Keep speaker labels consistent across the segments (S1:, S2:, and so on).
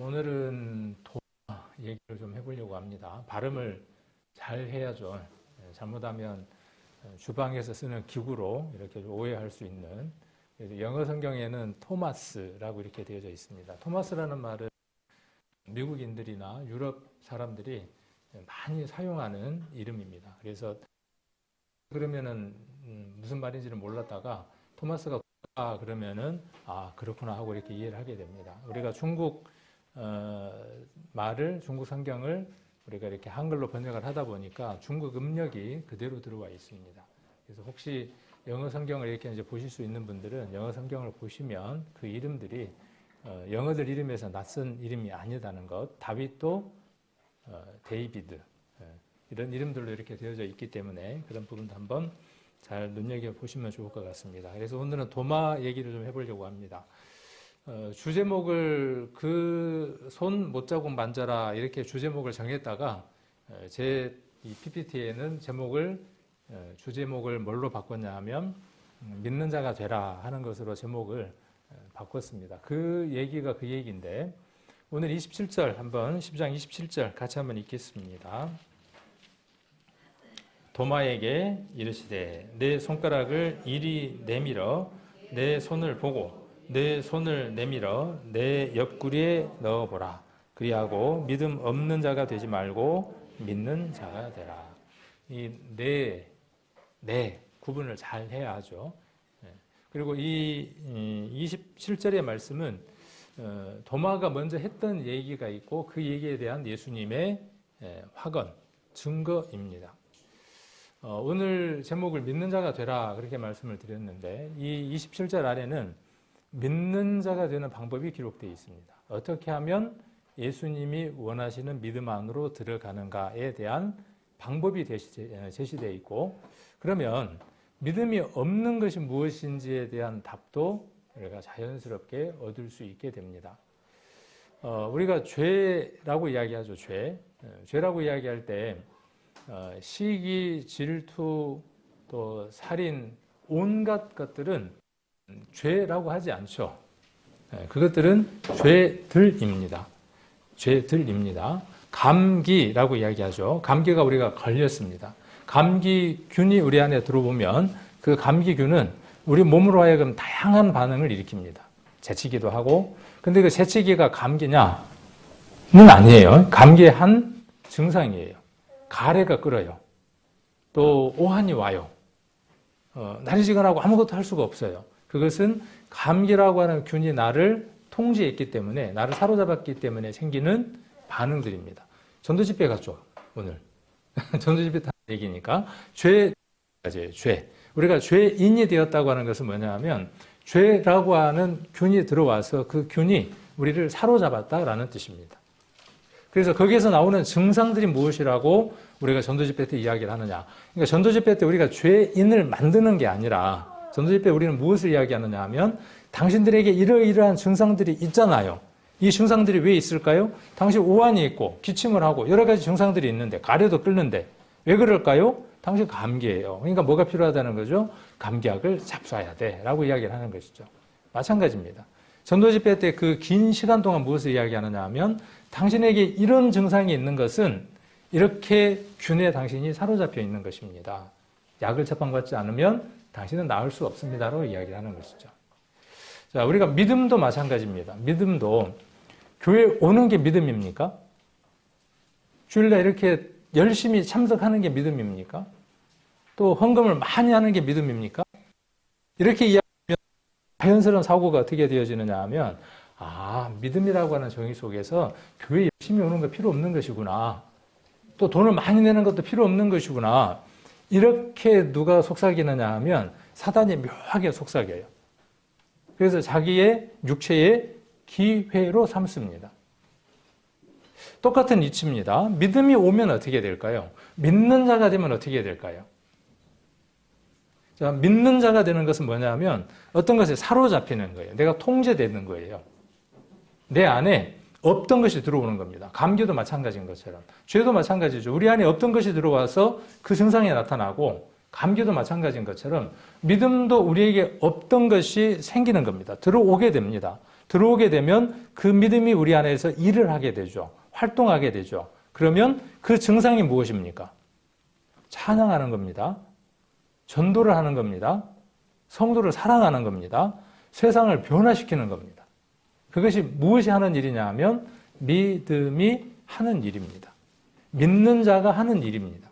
S1: 오늘은 도마 얘기를 좀 해보려고 합니다. 발음을 잘 해야죠. 잘못하면 주방에서 쓰는 기구로 이렇게 오해할 수 있는. 그래서 영어 성경에는 토마스라고 이렇게 되어져 있습니다. 토마스라는 말은 미국인들이나 유럽 사람들이 많이 사용하는 이름입니다. 그래서 그러면은 무슨 말인지를 몰랐다가 토마스가 그러면은 그렇구나 하고 이렇게 이해를 하게 됩니다. 우리가 중국 말을, 중국 성경을 우리가 이렇게 한글로 번역을 하다 보니까 중국 음력이 그대로 들어와 있습니다. 그래서 혹시 영어 성경을 이렇게 이제 보실 수 있는 분들은 영어 성경을 보시면 그 이름들이 영어들 이름에서 낯선 이름이 아니다는 것, 다윗도 데이비드 이런 이름들로 이렇게 되어져 있기 때문에 그런 부분도 한번 잘 눈여겨보시면 좋을 것 같습니다. 그래서 오늘은 도마 얘기를 좀 해보려고 합니다. 주제목을 그 손 못자국 만져라 이렇게 주제목을 정했다가 제 이 PPT에는 주제목을 뭘로 바꿨냐 하면 믿는 자가 되라 하는 것으로 제목을 바꿨습니다. 그 얘기가 그 얘기인데 오늘 27절 한번 10장 27절 같이 한번 읽겠습니다. 도마에게 이르시되 내 손가락을 이리 내밀어 내 손을 보고 내 손을 내밀어 내 옆구리에 넣어보라. 그리하고 믿음 없는 자가 되지 말고 믿는 자가 되라. 이 내 구분을 잘 해야 하죠. 그리고 이 27절의 말씀은 도마가 먼저 했던 얘기가 있고 그 얘기에 대한 예수님의 확언, 증거입니다. 오늘 제목을 믿는 자가 되라 그렇게 말씀을 드렸는데 이 27절 아래는 믿는 자가 되는 방법이 기록되어 있습니다. 어떻게 하면 예수님이 원하시는 믿음 안으로 들어가는가에 대한 방법이 제시되어 있고 그러면 믿음이 없는 것이 무엇인지에 대한 답도 우리가 자연스럽게 얻을 수 있게 됩니다. 우리가 죄라고 이야기하죠. 죄라고 이야기할 때 시기, 질투, 또 살인, 온갖 것들은 죄라고 하지 않죠. 그것들은 죄들입니다. 감기라고 이야기하죠. 감기가 우리가 걸렸습니다. 감기균이 우리 안에 들어오면 그 감기균은 우리 몸으로 하여금 다양한 반응을 일으킵니다. 재치기도 하고. 근데 그 재치기가 감기냐는 아니에요. 감기의 한 증상이에요. 가래가 끓어요. 또 오한이 와요. 날이 지근하고 아무것도 할 수가 없어요. 그것은 감기라고 하는 균이 나를 통제했기 때문에, 나를 사로잡았기 때문에 생기는 반응들입니다. 전도집회 갔죠, 오늘. 전도집회 다 얘기니까. 죄. 우리가 죄인이 되었다고 하는 것은 뭐냐 하면, 죄라고 하는 균이 들어와서 그 균이 우리를 사로잡았다라는 뜻입니다. 그래서 거기에서 나오는 증상들이 무엇이라고 우리가 전도집회 때 이야기를 하느냐. 그러니까 전도집회 때 우리가 죄인을 만드는 게 아니라, 전도집회 우리는 무엇을 이야기하느냐 하면, 당신들에게 이러이러한 증상들이 있잖아요. 이 증상들이 왜 있을까요? 당신 오한이 있고 기침을 하고 여러 가지 증상들이 있는데 가래도 끓는데 왜 그럴까요? 당신 감기예요. 그러니까 뭐가 필요하다는 거죠? 감기약을 잡숴야 돼 라고 이야기를 하는 것이죠. 마찬가지입니다. 전도집회 때 그 긴 시간 동안 무엇을 이야기하느냐 하면 당신에게 이런 증상이 있는 것은 이렇게 균에 당신이 사로잡혀 있는 것입니다. 약을 처방받지 않으면 당신은 나을 수 없습니다라고 이야기를 하는 것이죠. 자, 우리가 믿음도 마찬가지입니다. 믿음도 교회 오는 게 믿음입니까? 주일날 이렇게 열심히 참석하는 게 믿음입니까? 또 헌금을 많이 하는 게 믿음입니까? 이렇게 이야기하면 자연스러운 사고가 어떻게 되어지느냐 하면 믿음이라고 하는 정의 속에서 교회 열심히 오는 거 필요 없는 것이구나. 또 돈을 많이 내는 것도 필요 없는 것이구나. 이렇게 누가 속삭이느냐 하면 사단이 묘하게 속삭여요. 그래서 자기의 육체의 기회로 삼습니다. 똑같은 이치입니다. 믿음이 오면 어떻게 될까요? 믿는 자가 되면 어떻게 될까요? 자, 믿는 자가 되는 것은 뭐냐면 어떤 것에 사로잡히는 거예요. 내가 통제되는 거예요. 내 안에 없던 것이 들어오는 겁니다. 감기도 마찬가지인 것처럼. 죄도 마찬가지죠. 우리 안에 없던 것이 들어와서 그 증상이 나타나고 감기도 마찬가지인 것처럼 믿음도 우리에게 없던 것이 생기는 겁니다. 들어오게 됩니다. 들어오게 되면 그 믿음이 우리 안에서 일을 하게 되죠. 활동하게 되죠. 그러면 그 증상이 무엇입니까? 찬양하는 겁니다. 전도를 하는 겁니다. 성도를 사랑하는 겁니다. 세상을 변화시키는 겁니다. 그것이 무엇이 하는 일이냐 하면 믿음이 하는 일입니다. 믿는 자가 하는 일입니다.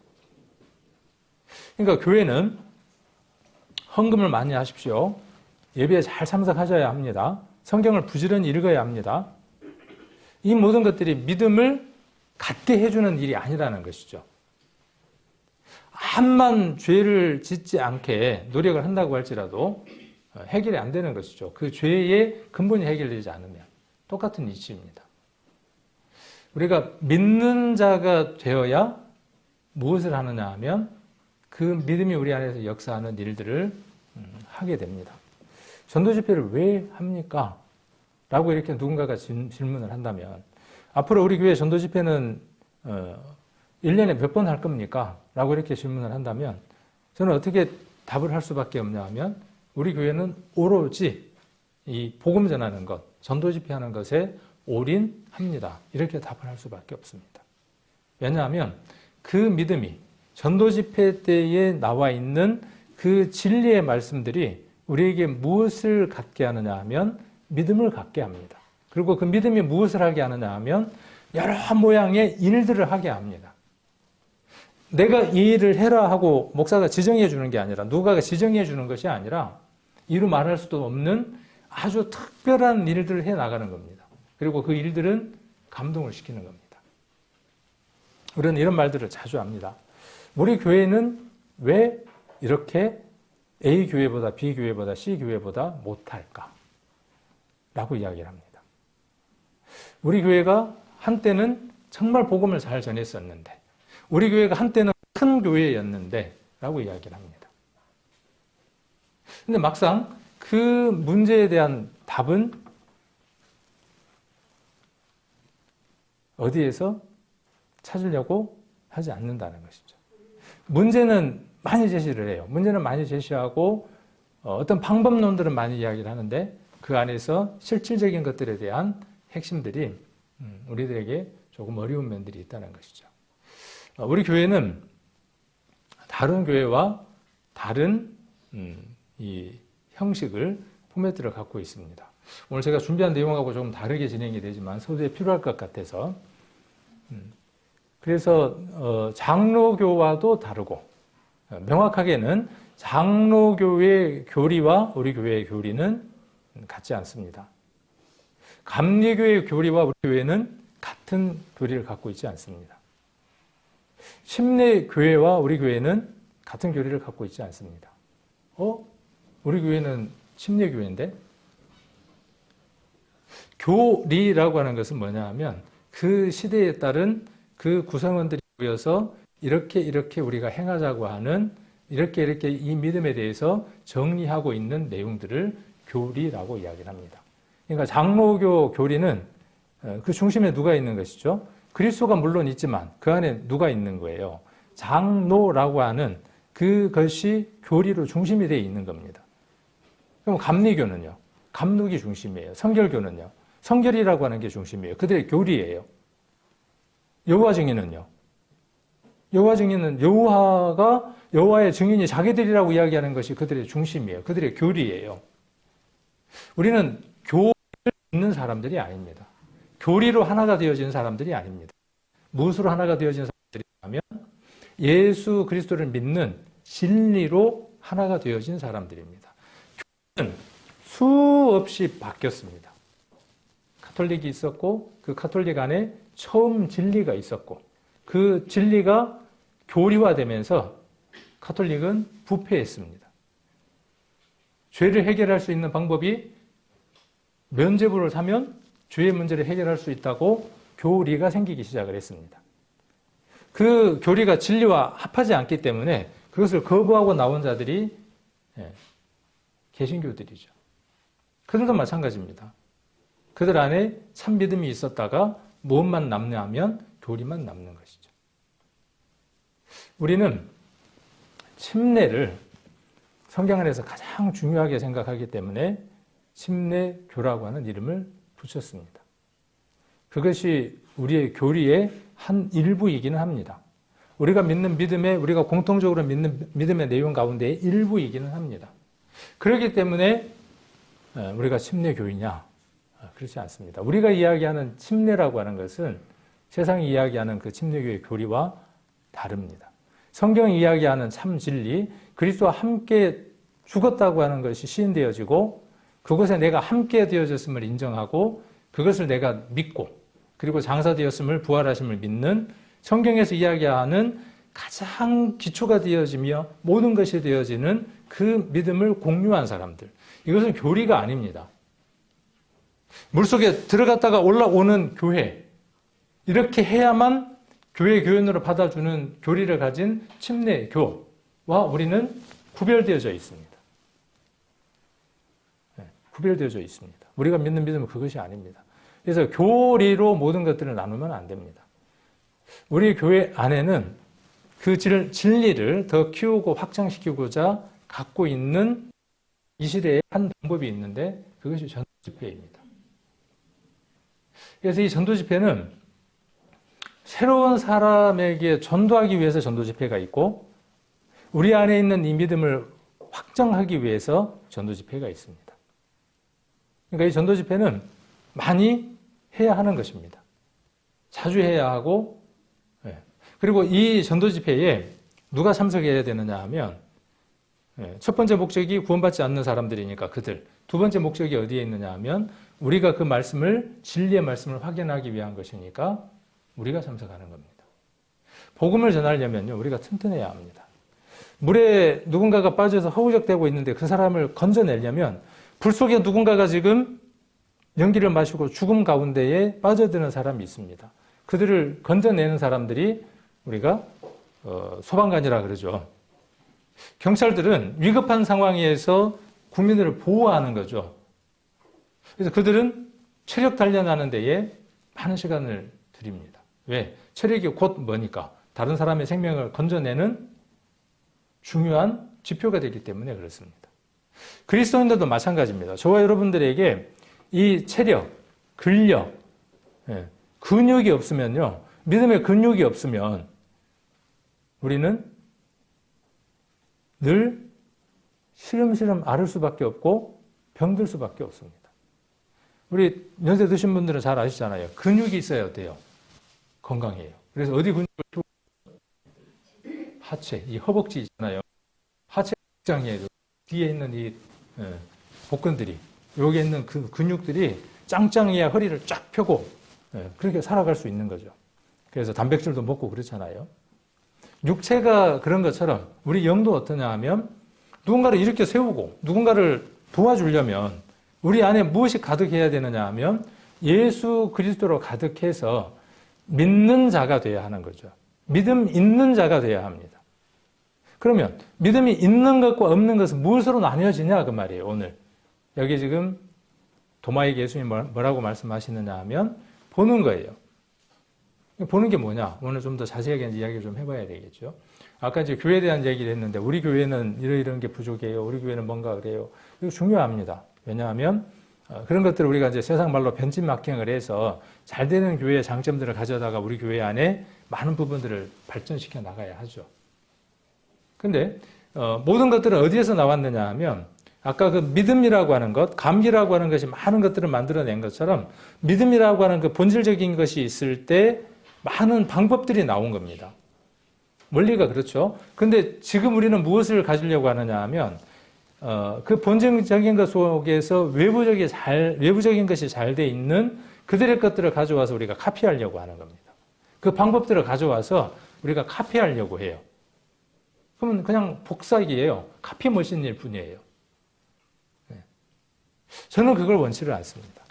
S1: 그러니까 교회는 헌금을 많이 하십시오. 예배에 잘 참석하셔야 합니다. 성경을 부지런히 읽어야 합니다. 이 모든 것들이 믿음을 갖게 해주는 일이 아니라는 것이죠. 암만 죄를 짓지 않게 노력을 한다고 할지라도 해결이 안 되는 것이죠. 그 죄의 근본이 해결되지 않으면 똑같은 이치입니다. 우리가 믿는 자가 되어야 무엇을 하느냐 하면 그 믿음이 우리 안에서 역사하는 일들을 하게 됩니다. 전도 집회를 왜 합니까? 라고 이렇게 누군가가 질문을 한다면 앞으로 우리 교회 전도 집회는 1년에 몇 번 할 겁니까? 라고 이렇게 질문을 한다면 저는 어떻게 답을 할 수밖에 없냐 하면 우리 교회는 오로지 이 복음 전하는 것, 전도 집회하는 것에 올인합니다. 이렇게 답을 할 수밖에 없습니다. 왜냐하면 그 믿음이 전도 집회 때에 나와 있는 그 진리의 말씀들이 우리에게 무엇을 갖게 하느냐 하면 믿음을 갖게 합니다. 그리고 그 믿음이 무엇을 하게 하느냐 하면 여러 모양의 일들을 하게 합니다. 내가 이 일을 해라 하고 목사가 지정해 주는 게 아니라 누가가 지정해 주는 것이 아니라 이루 말할 수도 없는 아주 특별한 일들을 해 나가는 겁니다. 그리고 그 일들은 감동을 시키는 겁니다. 우리는 이런 말들을 자주 합니다. 우리 교회는 왜 이렇게 A 교회보다 B 교회보다 C 교회보다 못할까? 라고 이야기를 합니다. 우리 교회가 한때는 정말 복음을 잘 전했었는데 우리 교회가 한때는 큰 교회였는데 라고 이야기를 합니다. 근데 막상 그 문제에 대한 답은 어디에서 찾으려고 하지 않는다는 것이죠. 문제는 많이 제시를 해요. 문제는 많이 제시하고 어떤 방법론들은 많이 이야기를 하는데 그 안에서 실질적인 것들에 대한 핵심들이 우리들에게 조금 어려운 면들이 있다는 것이죠. 우리 교회는 다른 교회와 다른 이 형식을 포맷들을 갖고 있습니다. 오늘 제가 준비한 내용하고 조금 다르게 진행이 되지만 서두에 필요할 것 같아서 그래서 장로교와도 다르고 명확하게는 장로교의 교리와 우리 교회의 교리는 같지 않습니다. 감리교의 교리와 우리 교회는 같은 교리를 갖고 있지 않습니다. 침례교회와 우리 교회는 같은 교리를 갖고 있지 않습니다. 우리 교회는 침례교회인데? 교리라고 하는 것은 뭐냐 하면 그 시대에 따른 그 구성원들이 모여서 이렇게 우리가 행하자고 하는 이렇게 이 믿음에 대해서 정리하고 있는 내용들을 교리라고 이야기를 합니다. 그러니까 장로교 교리는 그 중심에 누가 있는 것이죠? 그리스도가 물론 있지만 그 안에 누가 있는 거예요? 장로라고 하는 그것이 교리로 중심이 되어 있는 겁니다. 그럼 감리교는요? 감독이 중심이에요. 성결교는요? 성결이라고 하는 게 중심이에요. 그들의 교리예요. 여호와 증인은요? 여호와 증인은 여호와의 증인이 자기들이라고 이야기하는 것이 그들의 중심이에요. 그들의 교리예요. 우리는 교리를 믿는 사람들이 아닙니다. 교리로 하나가 되어진 사람들이 아닙니다. 무엇으로 하나가 되어진 사람들이냐면 예수 그리스도를 믿는 진리로 하나가 되어진 사람들입니다. 교리는 수없이 바뀌었습니다. 카톨릭이 있었고 그 카톨릭 안에 처음 진리가 있었고 그 진리가 교리화되면서 카톨릭은 부패했습니다. 죄를 해결할 수 있는 방법이 면죄부를 사면 죄의 문제를 해결할 수 있다고 교리가 생기기 시작을 했습니다. 그 교리가 진리와 합하지 않기 때문에 그것을 거부하고 나온 자들이 개신교들이죠. 그들도 마찬가지입니다. 그들 안에 참 믿음이 있었다가 무엇만 남냐 하면 교리만 남는 것이죠. 우리는 침례를 성경 안에서 가장 중요하게 생각하기 때문에 침례교라고 하는 이름을 붙였습니다. 그것이 우리의 교리의 한 일부이기는 합니다. 우리가 믿는 믿음에, 우리가 공통적으로 믿는 믿음의 내용 가운데의 일부이기는 합니다. 그렇기 때문에 우리가 침례교이냐? 그렇지 않습니다. 우리가 이야기하는 침례라고 하는 것은 세상이 이야기하는 그 침례교의 교리와 다릅니다. 성경이 이야기하는 참 진리, 그리스도와 함께 죽었다고 하는 것이 시인되어지고 그것에 내가 함께 되어졌음을 인정하고 그것을 내가 믿고 그리고 장사되었음을 부활하심을 믿는 성경에서 이야기하는 가장 기초가 되어지며 모든 것이 되어지는 그 믿음을 공유한 사람들. 이것은 교리가 아닙니다. 물속에 들어갔다가 올라오는 교회. 이렇게 해야만 교회 교연으로 받아주는 교리를 가진 침례교와 우리는 구별되어져 있습니다. 구별되어져 있습니다. 우리가 믿는 믿음은 그것이 아닙니다. 그래서 교리로 모든 것들을 나누면 안 됩니다. 우리 교회 안에는 그 진리를 더 키우고 확장시키고자 갖고 있는 이 시대의 한 방법이 있는데 그것이 전도 집회입니다. 그래서 이 전도 집회는 새로운 사람에게 전도하기 위해서 전도 집회가 있고 우리 안에 있는 이 믿음을 확장하기 위해서 전도 집회가 있습니다. 그러니까 이 전도 집회는 많이 해야 하는 것입니다. 자주 해야 하고 그리고 이 전도 집회에 누가 참석해야 되느냐 하면 첫 번째 목적이 구원받지 않는 사람들이니까 그들. 두 번째 목적이 어디에 있느냐 하면 우리가 그 말씀을 진리의 말씀을 확인하기 위한 것이니까 우리가 참석하는 겁니다. 복음을 전하려면요 우리가 튼튼해야 합니다. 물에 누군가가 빠져서 허우적대고 있는데 그 사람을 건져내려면 불 속에 누군가가 지금 연기를 마시고 죽음 가운데에 빠져드는 사람이 있습니다. 그들을 건져내는 사람들이 우리가 소방관이라 그러죠. 경찰들은 위급한 상황에서 국민들을 보호하는 거죠. 그래서 그들은 체력 단련하는 데에 많은 시간을 들입니다. 왜? 체력이 곧 뭐니까? 다른 사람의 생명을 건져내는 중요한 지표가 되기 때문에 그렇습니다. 그리스도인들도 마찬가지입니다. 저와 여러분들에게 이 체력, 근력, 근육이 없으면요. 믿음의 근육이 없으면 우리는 늘 시름시름 앓을 수밖에 없고 병들 수밖에 없습니다. 우리 연세 드신 분들은 잘 아시잖아요. 근육이 있어야 돼요. 건강해요. 그래서 어디 근육을 키우고 하체, 이 허벅지 있잖아요. 하체 장이에요. 뒤에 있는 이 복근들이 여기에 있는 그 근육들이 짱짱해야 허리를 쫙 펴고 그렇게 살아갈 수 있는 거죠. 그래서 단백질도 먹고 그렇잖아요. 육체가 그런 것처럼 우리 영도 어떠냐 하면 누군가를 이렇게 세우고 누군가를 도와주려면 우리 안에 무엇이 가득해야 되느냐 하면 예수 그리스도로 가득해서 믿는 자가 돼야 하는 거죠. 믿음 있는 자가 돼야 합니다. 그러면 믿음이 있는 것과 없는 것은 무엇으로 나뉘어지냐 그 말이에요. 오늘 여기 지금 도마에게 예수님이 뭐라고 말씀하시느냐 하면 보는 거예요. 보는 게 뭐냐? 오늘 좀 더 자세하게 이야기를 좀 해봐야 되겠죠. 아까 이제 교회에 대한 얘기를 했는데 우리 교회는 이런 게 부족해요. 우리 교회는 뭔가 그래요. 이거 중요합니다. 왜냐하면 그런 것들을 우리가 이제 세상 말로 벤치마킹을 해서 잘 되는 교회의 장점들을 가져다가 우리 교회 안에 많은 부분들을 발전시켜 나가야 하죠. 근데 모든 것들은 어디에서 나왔느냐 하면 아까 그 믿음이라고 하는 것, 감기라고 하는 것이 많은 것들을 만들어낸 것처럼 믿음이라고 하는 그 본질적인 것이 있을 때 많은 방법들이 나온 겁니다. 원리가 그렇죠. 근데 지금 우리는 무엇을 가지려고 하느냐 하면 그 본질적인 것 속에서 외부적인 것이 잘 돼 있는 그들의 것들을 가져와서 우리가 카피하려고 하는 겁니다. 그 방법들을 가져와서 우리가 카피하려고 해요. 그러면 그냥 복사기예요. 카피 머신일 뿐이에요. 저는 그걸 원치를 않습니다.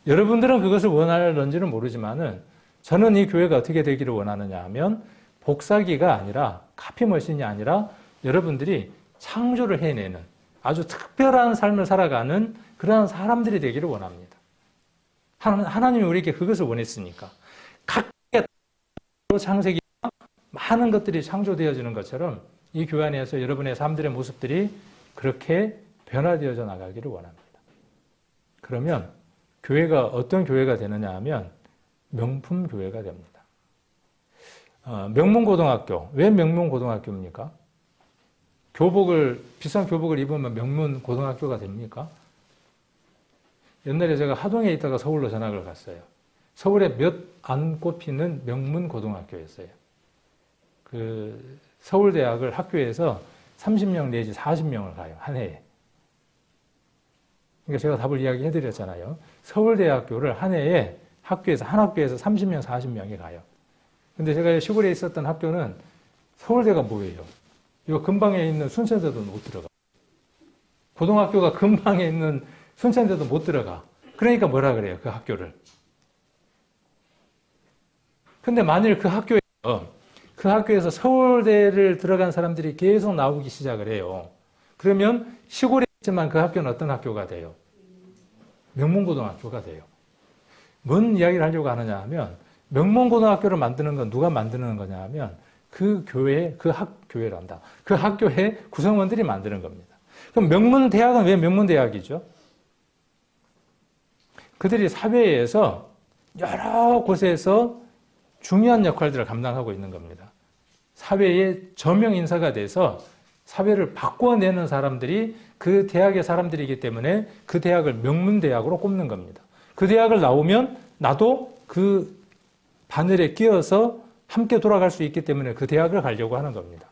S1: 여러분들은 그것을 원하는지는 모르지만은 저는 이 교회가 어떻게 되기를 원하느냐 하면 복사기가 아니라 카피 머신이 아니라 여러분들이 창조를 해내는 아주 특별한 삶을 살아가는 그러한 사람들이 되기를 원합니다. 하나님이 우리에게 그것을 원했으니까. 각각의 창세기 많은 것들이 창조되어지는 것처럼 이 교회 안에서 여러분의 삶들의 모습들이 그렇게 변화되어져 나가기를 원합니다. 그러면 교회가 어떤 교회가 되느냐 하면 명품 교회가 됩니다. 명문고등학교. 왜 명문고등학교입니까? 비싼 교복을 입으면 명문고등학교가 됩니까? 옛날에 제가 하동에 있다가 서울로 전학을 갔어요. 서울에 몇 안 꼽히는 명문고등학교였어요. 서울대학을 학교에서 30명 내지 40명을 가요. 한 해에. 그러니까 제가 답을 이야기해 드렸잖아요. 서울대학교를 한 해에 한 학교에서 30명, 40명이 가요. 근데 제가 시골에 있었던 학교는 서울대가 뭐예요? 이거 근방에 있는 순천대도 못 들어가. 고등학교가 근방에 있는 순천대도 못 들어가. 그러니까 뭐라 그래요? 그 학교를. 근데 만일 그 학교에서 서울대를 들어간 사람들이 계속 나오기 시작을 해요. 그러면 시골에 있지만 그 학교는 어떤 학교가 돼요? 명문고등학교가 돼요. 뭔 이야기를 하려고 하느냐 하면 명문고등학교를 만드는 건 누가 만드는 거냐 하면 그 학교회란다. 그 학교의 구성원들이 만드는 겁니다. 그럼 명문대학은 왜 명문대학이죠? 그들이 사회에서 여러 곳에서 중요한 역할들을 감당하고 있는 겁니다. 사회의 저명 인사가 돼서 사회를 바꿔내는 사람들이 그 대학의 사람들이기 때문에 그 대학을 명문대학으로 꼽는 겁니다. 그 대학을 나오면 나도 그 바늘에 끼어서 함께 돌아갈 수 있기 때문에 그 대학을 가려고 하는 겁니다.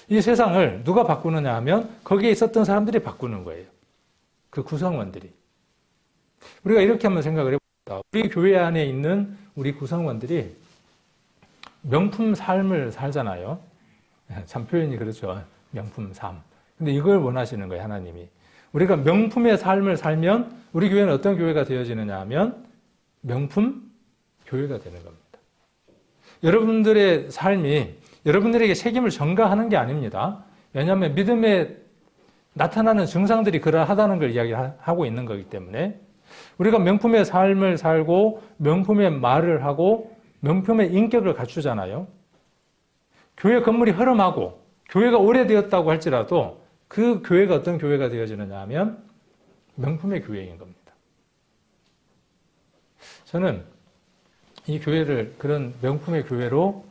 S1: 이 세상을 누가 바꾸느냐 하면 거기에 있었던 사람들이 바꾸는 거예요. 그 구성원들이. 우리가 이렇게 한번 생각을 해봅니다. 우리 교회 안에 있는 우리 구성원들이 명품 삶을 살잖아요. 참 표현이 그렇죠. 명품 삶. 근데 이걸 원하시는 거예요, 하나님이. 우리가 명품의 삶을 살면 우리 교회는 어떤 교회가 되어지느냐 하면 명품 교회가 되는 겁니다. 여러분들의 삶이 여러분들에게 책임을 전가하는 게 아닙니다. 왜냐하면 믿음에 나타나는 증상들이 그러하다는 걸 이야기하고 있는 거기 때문에 우리가 명품의 삶을 살고 명품의 말을 하고 명품의 인격을 갖추잖아요. 교회 건물이 허름하고 교회가 오래되었다고 할지라도 그 교회가 어떤 교회가 되어지느냐 하면 명품의 교회인 겁니다. 저는 이 교회를 그런 명품의 교회로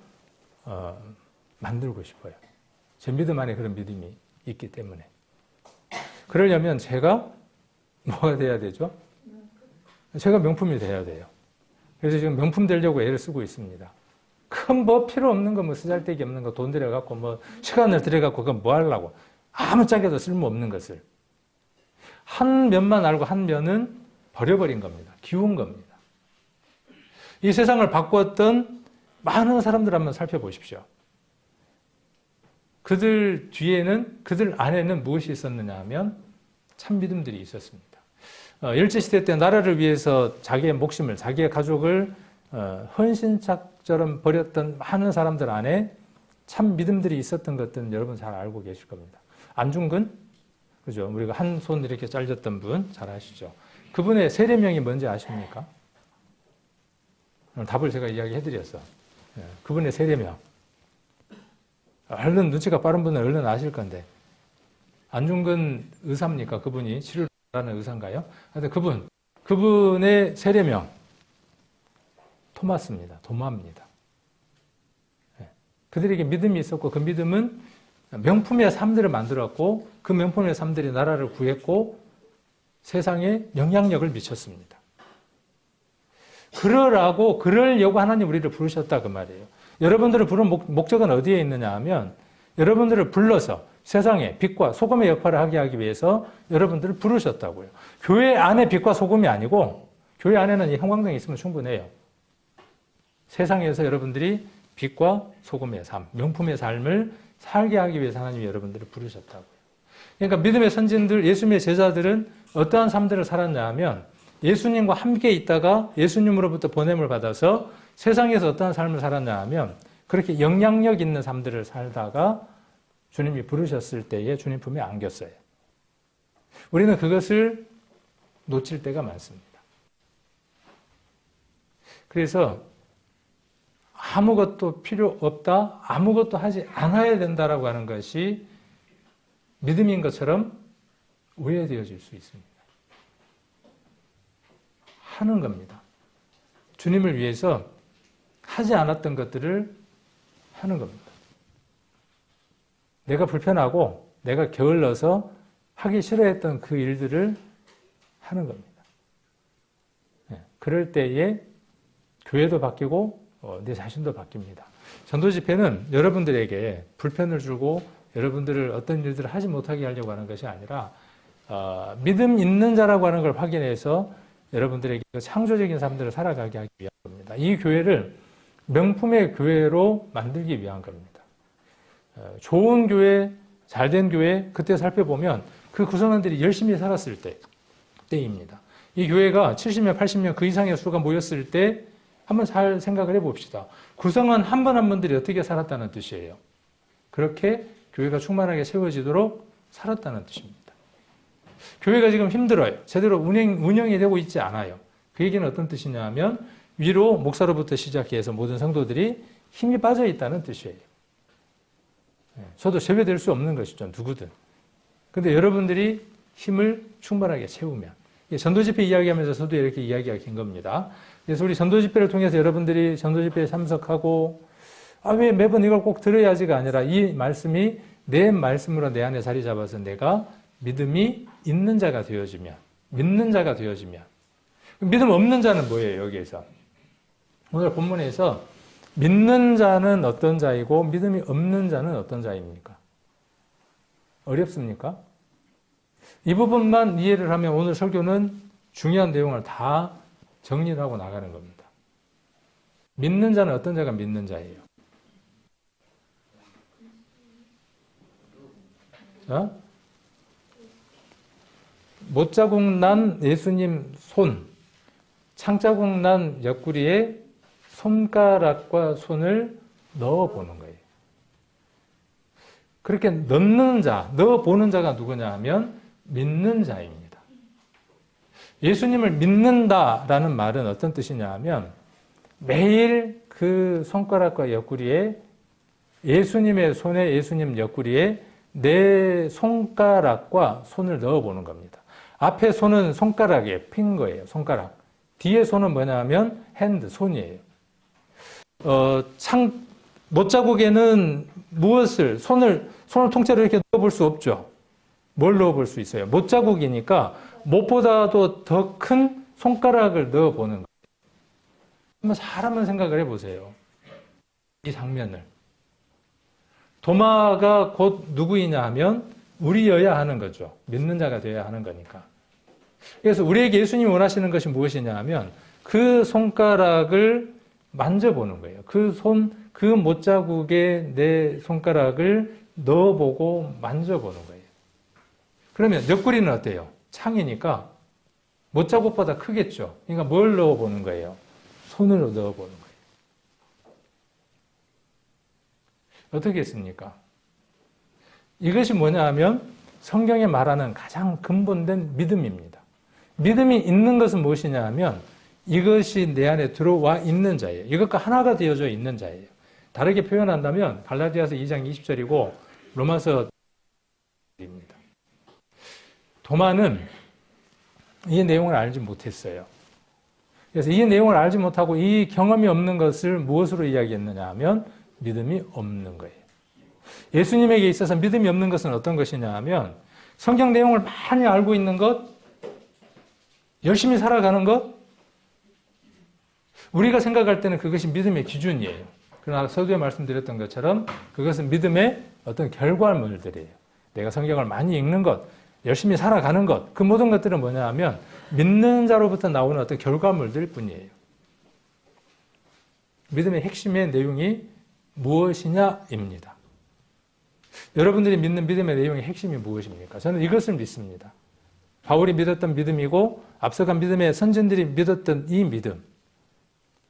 S1: 만들고 싶어요. 제 믿음 안에 그런 믿음이 있기 때문에. 그러려면 제가 뭐가 돼야 되죠? 제가 명품이 돼야 돼요. 그래서 지금 명품 되려고 애를 쓰고 있습니다. 큰 필요 없는 거, 쓰잘데기 없는 거 돈 들여갖고 시간을 들여갖고 그건 뭐 하려고. 아무짝에도 쓸모없는 것을. 한 면만 알고 한 면은 버려버린 겁니다. 기운 겁니다. 이 세상을 바꾸었던 많은 사람들 한번 살펴보십시오. 그들 뒤에는, 그들 안에는 무엇이 있었느냐 하면 참 믿음들이 있었습니다. 일제시대 때 나라를 위해서 자기의 목숨을, 자기의 가족을 헌신짝처럼 버렸던 많은 사람들 안에 참 믿음들이 있었던 것들은 여러분 잘 알고 계실 겁니다. 안중근, 그죠? 우리가 한 손 이렇게 잘렸던 분 잘 아시죠? 그분의 세례명이 뭔지 아십니까? 답을 제가 이야기해드렸어. 그분의 세례명. 얼른 눈치가 빠른 분은 얼른 아실 건데. 안중근 의사입니까? 그분이 치료를 하는 의사인가요? 하여튼 그분의 세례명. 토마스입니다. 도마입니다. 그들에게 믿음이 있었고 그 믿음은 명품의 삶들을 만들었고 그 명품의 삶들이 나라를 구했고 세상에 영향력을 미쳤습니다. 그러려고 하나님 우리를 부르셨다 그 말이에요. 여러분들을 부른 목적은 어디에 있느냐 하면 여러분들을 불러서 세상에 빛과 소금의 역할을 하기 위해서 여러분들을 부르셨다고요. 교회 안에 빛과 소금이 아니고 교회 안에는 이 형광등이 있으면 충분해요. 세상에서 여러분들이 빛과 소금의 삶, 명품의 삶을 살게 하기 위해서 하나님이 여러분들을 부르셨다고요. 그러니까 믿음의 선진들, 예수님의 제자들은 어떠한 삶들을 살았냐 하면 예수님과 함께 있다가 예수님으로부터 보냄을 받아서 세상에서 어떠한 삶을 살았냐 하면 그렇게 영향력 있는 삶들을 살다가 주님이 부르셨을 때에 주님 품에 안겼어요. 우리는 그것을 놓칠 때가 많습니다. 그래서 아무것도 필요 없다, 아무것도 하지 않아야 된다라고 하는 것이 믿음인 것처럼 오해되어질 수 있습니다. 하는 겁니다. 주님을 위해서 하지 않았던 것들을 하는 겁니다. 내가 불편하고 내가 게을러서 하기 싫어했던 그 일들을 하는 겁니다. 그럴 때에 교회도 바뀌고 내 자신도 바뀝니다. 전도 집회는 여러분들에게 불편을 주고 여러분들을 어떤 일들을 하지 못하게 하려고 하는 것이 아니라 믿음 있는 자라고 하는 걸 확인해서 여러분들에게 창조적인 삶들을 살아가게 하기 위한 겁니다. 이 교회를 명품의 교회로 만들기 위한 겁니다. 좋은 교회, 잘된 교회, 그때 살펴보면 그 구성원들이 열심히 살았을 때입니다. 이 교회가 70명, 80명 그 이상의 수가 모였을 때 한번 잘 생각을 해봅시다. 구성원 한 분 한 분들이 어떻게 살았다는 뜻이에요. 그렇게 교회가 충만하게 세워지도록 살았다는 뜻입니다. 교회가 지금 힘들어요. 제대로 운영이 되고 있지 않아요. 그 얘기는 어떤 뜻이냐 하면 위로 목사로부터 시작해서 모든 성도들이 힘이 빠져 있다는 뜻이에요. 저도 제외될 수 없는 것이죠. 누구든. 근데 여러분들이 힘을 충분하게 채우면 전도집회 이야기하면서 저도 이렇게 이야기가 긴 겁니다. 그래서 우리 전도집회를 통해서 여러분들이 전도집회에 참석하고 왜 매번 이걸 꼭 들어야지가 아니라 이 말씀이 내 말씀으로 내 안에 자리 잡아서 내가 믿음이 있는 자가 되어지면 믿는 자가 되어지면 믿음 없는 자는 뭐예요? 여기에서 오늘 본문에서 믿는 자는 어떤 자이고 믿음이 없는 자는 어떤 자입니까? 어렵습니까? 이 부분만 이해를 하면 오늘 설교는 중요한 내용을 다 정리를 하고 나가는 겁니다. 믿는 자는 어떤 자가 믿는 자예요? 자, 못자국 난 예수님 손, 창자국 난 옆구리에 손가락과 손을 넣어보는 거예요. 그렇게 넣는 자, 넣어보는 자가 누구냐 하면 믿는 자입니다. 예수님을 믿는다라는 말은 어떤 뜻이냐 하면 매일 그 손가락과 옆구리에 예수님의 손에 예수님 옆구리에 내 손가락과 손을 넣어보는 겁니다. 앞에 손은 손가락이에요. 핑거예요. 손가락. 뒤에 손은 뭐냐 하면 핸드, 손이에요. 못자국에는 무엇을, 손을 통째로 이렇게 넣어볼 수 없죠. 뭘 넣어볼 수 있어요? 못자국이니까 못보다도 더 큰 손가락을 넣어보는 거예요. 한번 사람은 생각을 해보세요. 이 장면을. 도마가 곧 누구이냐 하면 우리여야 하는 거죠. 믿는 자가 되어야 하는 거니까. 그래서 우리에게 예수님이 원하시는 것이 무엇이냐 하면 그 손가락을 만져보는 거예요. 그 못자국에 내 손가락을 넣어보고 만져보는 거예요. 그러면 옆구리는 어때요? 창이니까 못자국보다 크겠죠. 그러니까 뭘 넣어보는 거예요? 손으로 넣어보는 거예요. 어떻게 했습니까? 이것이 뭐냐 하면 성경에 말하는 가장 근본된 믿음입니다. 믿음이 있는 것은 무엇이냐 하면 이것이 내 안에 들어와 있는 자예요. 이것과 하나가 되어져 있는 자예요. 다르게 표현한다면 갈라디아서 2장 20절이고 로마서입니다. 도마는 이 내용을 알지 못했어요. 그래서 이 내용을 알지 못하고 이 경험이 없는 것을 무엇으로 이야기했느냐 하면 믿음이 없는 거예요. 예수님에게 있어서 믿음이 없는 것은 어떤 것이냐 하면 성경 내용을 많이 알고 있는 것, 열심히 살아가는 것, 우리가 생각할 때는 그것이 믿음의 기준이에요. 그러나 서두에 말씀드렸던 것처럼 그것은 믿음의 어떤 결과물들이에요. 내가 성경을 많이 읽는 것, 열심히 살아가는 것, 그 모든 것들은 뭐냐 하면 믿는 자로부터 나오는 어떤 결과물들 뿐이에요. 믿음의 핵심의 내용이 무엇이냐입니다. 여러분들이 믿는 믿음의 내용의 핵심이 무엇입니까? 저는 이것을 믿습니다. 바울이 믿었던 믿음이고 앞서간 믿음의 선진들이 믿었던 이 믿음.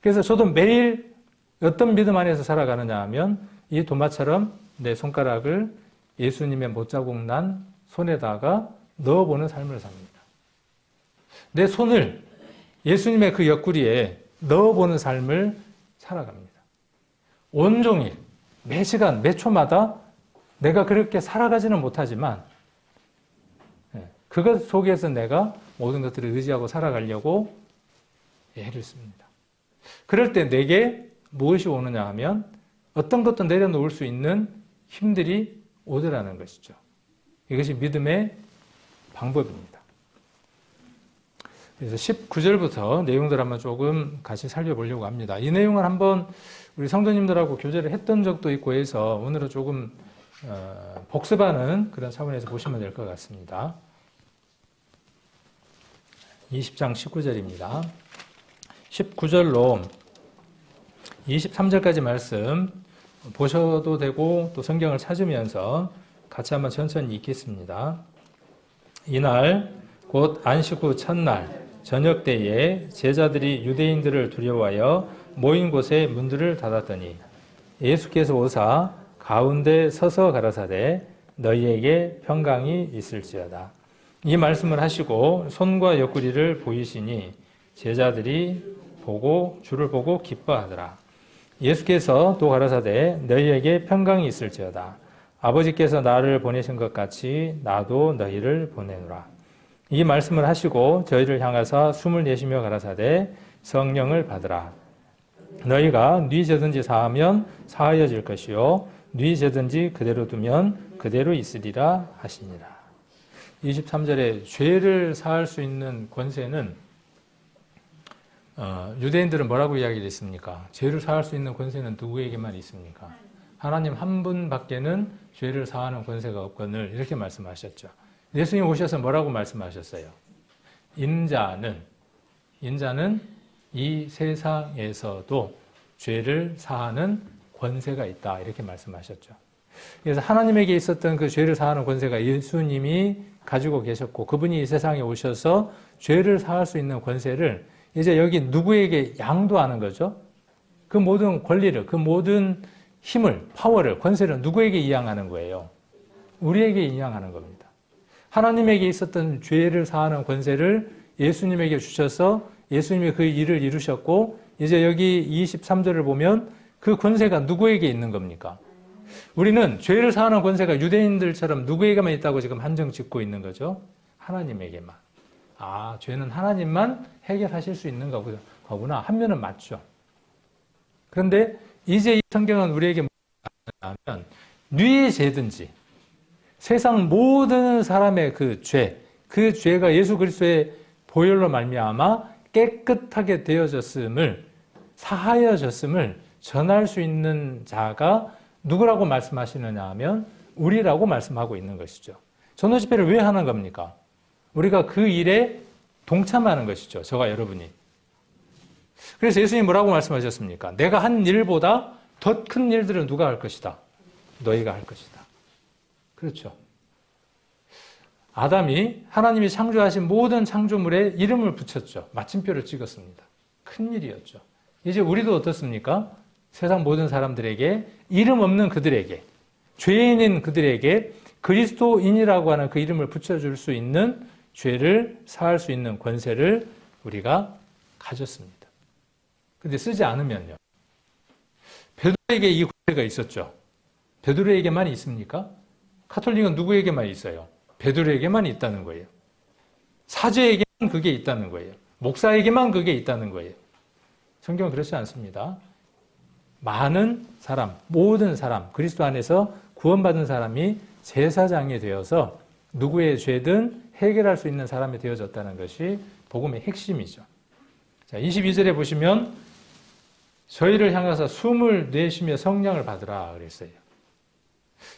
S1: 그래서 저도 매일 어떤 믿음 안에서 살아가느냐 하면 이 도마처럼 내 손가락을 예수님의 못자국 난 손에다가 넣어보는 삶을 삽니다. 내 손을 예수님의 그 옆구리에 넣어보는 삶을 살아갑니다. 온종일 매 시간 매 초마다 내가 그렇게 살아가지는 못하지만 그것 속에서 내가 모든 것들을 의지하고 살아가려고 애를 씁니다. 그럴 때 내게 무엇이 오느냐 하면 어떤 것도 내려놓을 수 있는 힘들이 오더라는 것이죠. 이것이 믿음의 방법입니다. 그래서 19절부터 내용들 한번 조금 같이 살펴보려고 합니다. 이 내용을 한번 우리 성도님들하고 교제를 했던 적도 있고 해서 오늘은 조금 복습하는 그런 차원에서 보시면 될 것 같습니다. 20장 19절입니다. 19절로 23절까지 말씀 보셔도 되고 또 성경을 찾으면서 같이 한번 천천히 읽겠습니다. 이날 곧 안식 후 첫날 저녁 때에 제자들이 유대인들을 두려워하여 모인 곳에 문들을 닫았더니 예수께서 오사 가운데 서서 가라사대 너희에게 평강이 있을지어다. 이 말씀을 하시고 손과 옆구리를 보이시니 제자들이 주를 보고 기뻐하더라. 예수께서 또 가라사대 너희에게 평강이 있을지어다. 아버지께서 나를 보내신 것 같이 나도 너희를 보내노라. 이 말씀을 하시고 저희를 향하사 숨을 내쉬며 가라사대 성령을 받으라. 너희가 네 죄든지 사하면 사하여질 것이요 네 죄든지 그대로 두면 그대로 있으리라 하시니라. 23절에 죄를 사할 수 있는 권세는 유대인들은 뭐라고 이야기를 했습니까? 죄를 사할 수 있는 권세는 누구에게만 있습니까? 하나님 한 분밖에는 죄를 사하는 권세가 없거늘 이렇게 말씀하셨죠. 예수님 오셔서 뭐라고 말씀하셨어요? 인자는 이 세상에서도 죄를 사하는 권세가 있다 이렇게 말씀하셨죠. 그래서 하나님에게 있었던 그 죄를 사하는 권세가 예수님이 가지고 계셨고 그분이 이 세상에 오셔서 죄를 사할 수 있는 권세를 이제 여기 누구에게 양도하는 거죠? 그 모든 권리를, 그 모든 힘을, 파워를, 권세를 누구에게 이양하는 거예요? 우리에게 이양하는 겁니다. 하나님에게 있었던 죄를 사하는 권세를 예수님에게 주셔서 예수님이 그 일을 이루셨고 이제 여기 23절을 보면 그 권세가 누구에게 있는 겁니까? 우리는 죄를 사하는 권세가 유대인들처럼 누구에게만 있다고 지금 한정 짓고 있는 거죠? 하나님에게만. 아, 죄는 하나님만 해결하실 수 있는 거구나 하면은 맞죠. 그런데 이제 이 성경은 우리에게 뭐냐면 네 죄든지 세상 모든 사람의 그 죄가 예수 그리스도의 보혈로 말미암아 깨끗하게 되어졌음을 사하여졌음을 전할 수 있는 자가 누구라고 말씀하시느냐 하면 우리라고 말씀하고 있는 것이죠. 전도 집회를 왜 하는 겁니까? 우리가 그 일에 동참하는 것이죠. 저와 여러분이. 그래서 예수님이 뭐라고 말씀하셨습니까? 내가 한 일보다 더 큰 일들은 누가 할 것이다? 너희가 할 것이다. 그렇죠. 아담이 하나님이 창조하신 모든 창조물에 이름을 붙였죠. 마침표를 찍었습니다. 큰 일이었죠. 이제 우리도 어떻습니까? 세상 모든 사람들에게 이름 없는 그들에게 죄인인 그들에게 그리스도인이라고 하는 그 이름을 붙여줄 수 있는 죄를 사할 수 있는 권세를 우리가 가졌습니다. 근데 쓰지 않으면요. 베드로에게 이 권세가 있었죠. 베드로에게만 있습니까? 가톨릭은 누구에게만 있어요? 베드로에게만 있다는 거예요. 사제에게만 그게 있다는 거예요. 목사에게만 그게 있다는 거예요. 성경은 그렇지 않습니다. 많은 사람, 모든 사람, 그리스도 안에서 구원받은 사람이 제사장이 되어서 누구의 죄든 해결할 수 있는 사람이 되어졌다는 것이 복음의 핵심이죠. 자, 22절에 보시면 저희를 향해서 숨을 내쉬며 성령을 받으라 그랬어요.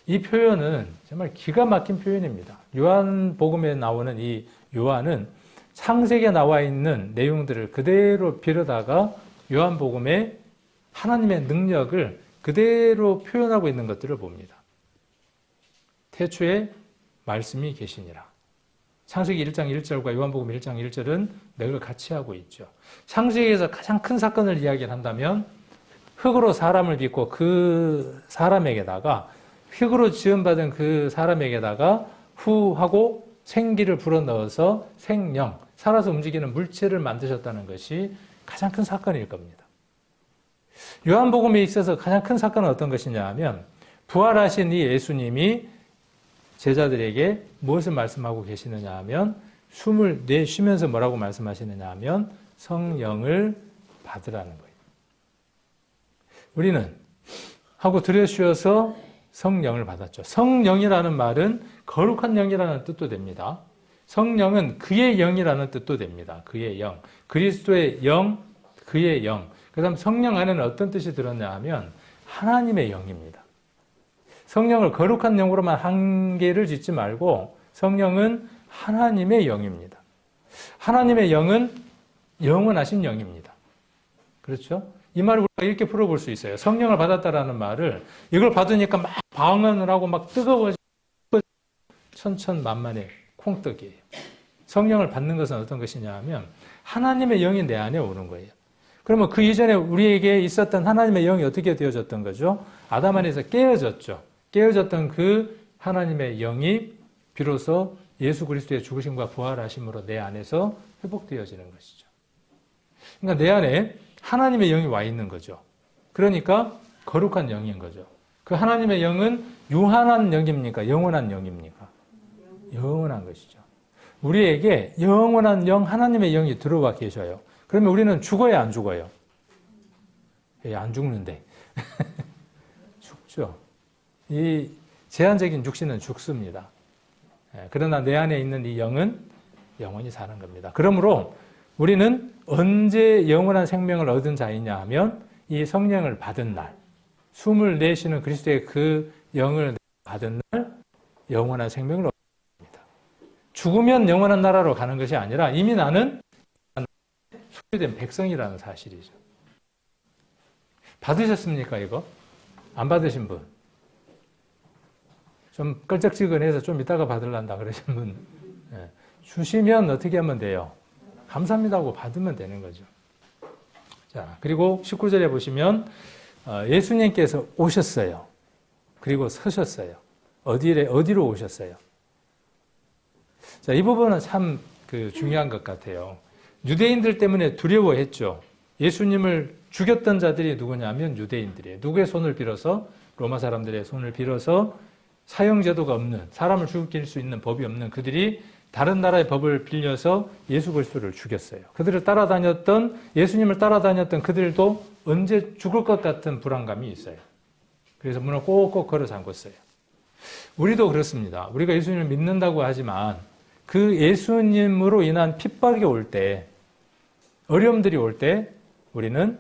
S1: 이 표현은 정말 기가 막힌 표현입니다. 요한복음에 나오는 이 요한은 창세기에 나와 있는 내용들을 그대로 빌어다가 요한복음에 하나님의 능력을 그대로 표현하고 있는 것들을 봅니다. 태초에 말씀이 계시니라. 창세기 1장 1절과 요한복음 1장 1절은 맥을 같이 하고 있죠. 창세기에서 가장 큰 사건을 이야기를 한다면 흙으로 사람을 빚고 그 사람에게다가 흙으로 지음받은 그 사람에게다가 후하고 생기를 불어넣어서 생명, 살아서 움직이는 물체를 만드셨다는 것이 가장 큰 사건일 겁니다. 요한복음에 있어서 가장 큰 사건은 어떤 것이냐 하면 부활하신 이 예수님이 제자들에게 무엇을 말씀하고 계시느냐 하면 숨을 내쉬면서 뭐라고 말씀하시느냐 하면 성령을 받으라는 거예요. 우리는 하고 들여쉬어서 성령을 받았죠. 성령이라는 말은 거룩한 영이라는 뜻도 됩니다. 성령은 그의 영이라는 뜻도 됩니다. 그의 영. 그리스도의 영, 그의 영. 그 다음 성령 안에는 어떤 뜻이 들었냐 하면 하나님의 영입니다. 성령을 거룩한 영으로만 한계를 짓지 말고 성령은 하나님의 영입니다. 하나님의 영은 영원하신 영입니다. 그렇죠? 이 말을 우리가 이렇게 풀어볼 수 있어요. 성령을 받았다라는 말을 이걸 받으니까 막 방언을 하고 막 뜨거워지고 천천만만의 콩떡이에요. 성령을 받는 것은 어떤 것이냐 하면 하나님의 영이 내 안에 오는 거예요. 그러면 그 이전에 우리에게 있었던 하나님의 영이 어떻게 되어졌던 거죠? 아담 안에서 깨어졌죠. 깨어졌던 그 하나님의 영이 비로소 예수 그리스도의 죽으심과 부활하심으로 내 안에서 회복되어지는 것이죠. 그러니까 내 안에 하나님의 영이 와 있는 거죠. 그러니까 거룩한 영인 거죠. 그 하나님의 영은 유한한 영입니까? 영원한 영입니까? 영원한 것이죠. 우리에게 영원한 영, 하나님의 영이 들어와 계셔요. 그러면 우리는 죽어야 안 죽어요? 안 죽는데. 죽죠. 이 제한적인 육신은 죽습니다. 그러나 내 안에 있는 이 영은 영원히 사는 겁니다. 그러므로 우리는 언제 영원한 생명을 얻은 자이냐 하면 이 성령을 받은 날, 숨을 내쉬는 그리스도의 그 영을 받은 날 영원한 생명을 얻는 겁니다. 죽으면 영원한 나라로 가는 것이 아니라 이미 나는 소유된 백성이라는 사실이죠. 받으셨습니까, 이거? 안 받으신 분? 좀 끌적지근해서 좀 이따가 받으란다 그러신 분. 주시면 어떻게 하면 돼요? 감사합니다 하고 받으면 되는 거죠. 자, 그리고 19절에 보시면 예수님께서 오셨어요. 그리고 서셨어요. 어디로 오셨어요? 자, 이 부분은 참 중요한 것 같아요. 유대인들 때문에 두려워했죠. 예수님을 죽였던 자들이 누구냐면 유대인들이에요. 누구의 손을 빌어서? 로마 사람들의 손을 빌어서 사형제도가 없는, 사람을 죽일 수 있는 법이 없는 그들이 다른 나라의 법을 빌려서 예수 그리스도를 죽였어요. 그들을 따라다녔던, 예수님을 따라다녔던 그들도 언제 죽을 것 같은 불안감이 있어요. 그래서 문을 꼭꼭 걸어 잠궜어요. 우리도 그렇습니다. 우리가 예수님을 믿는다고 하지만 그 예수님으로 인한 핍박이 올 때, 어려움들이 올 때 우리는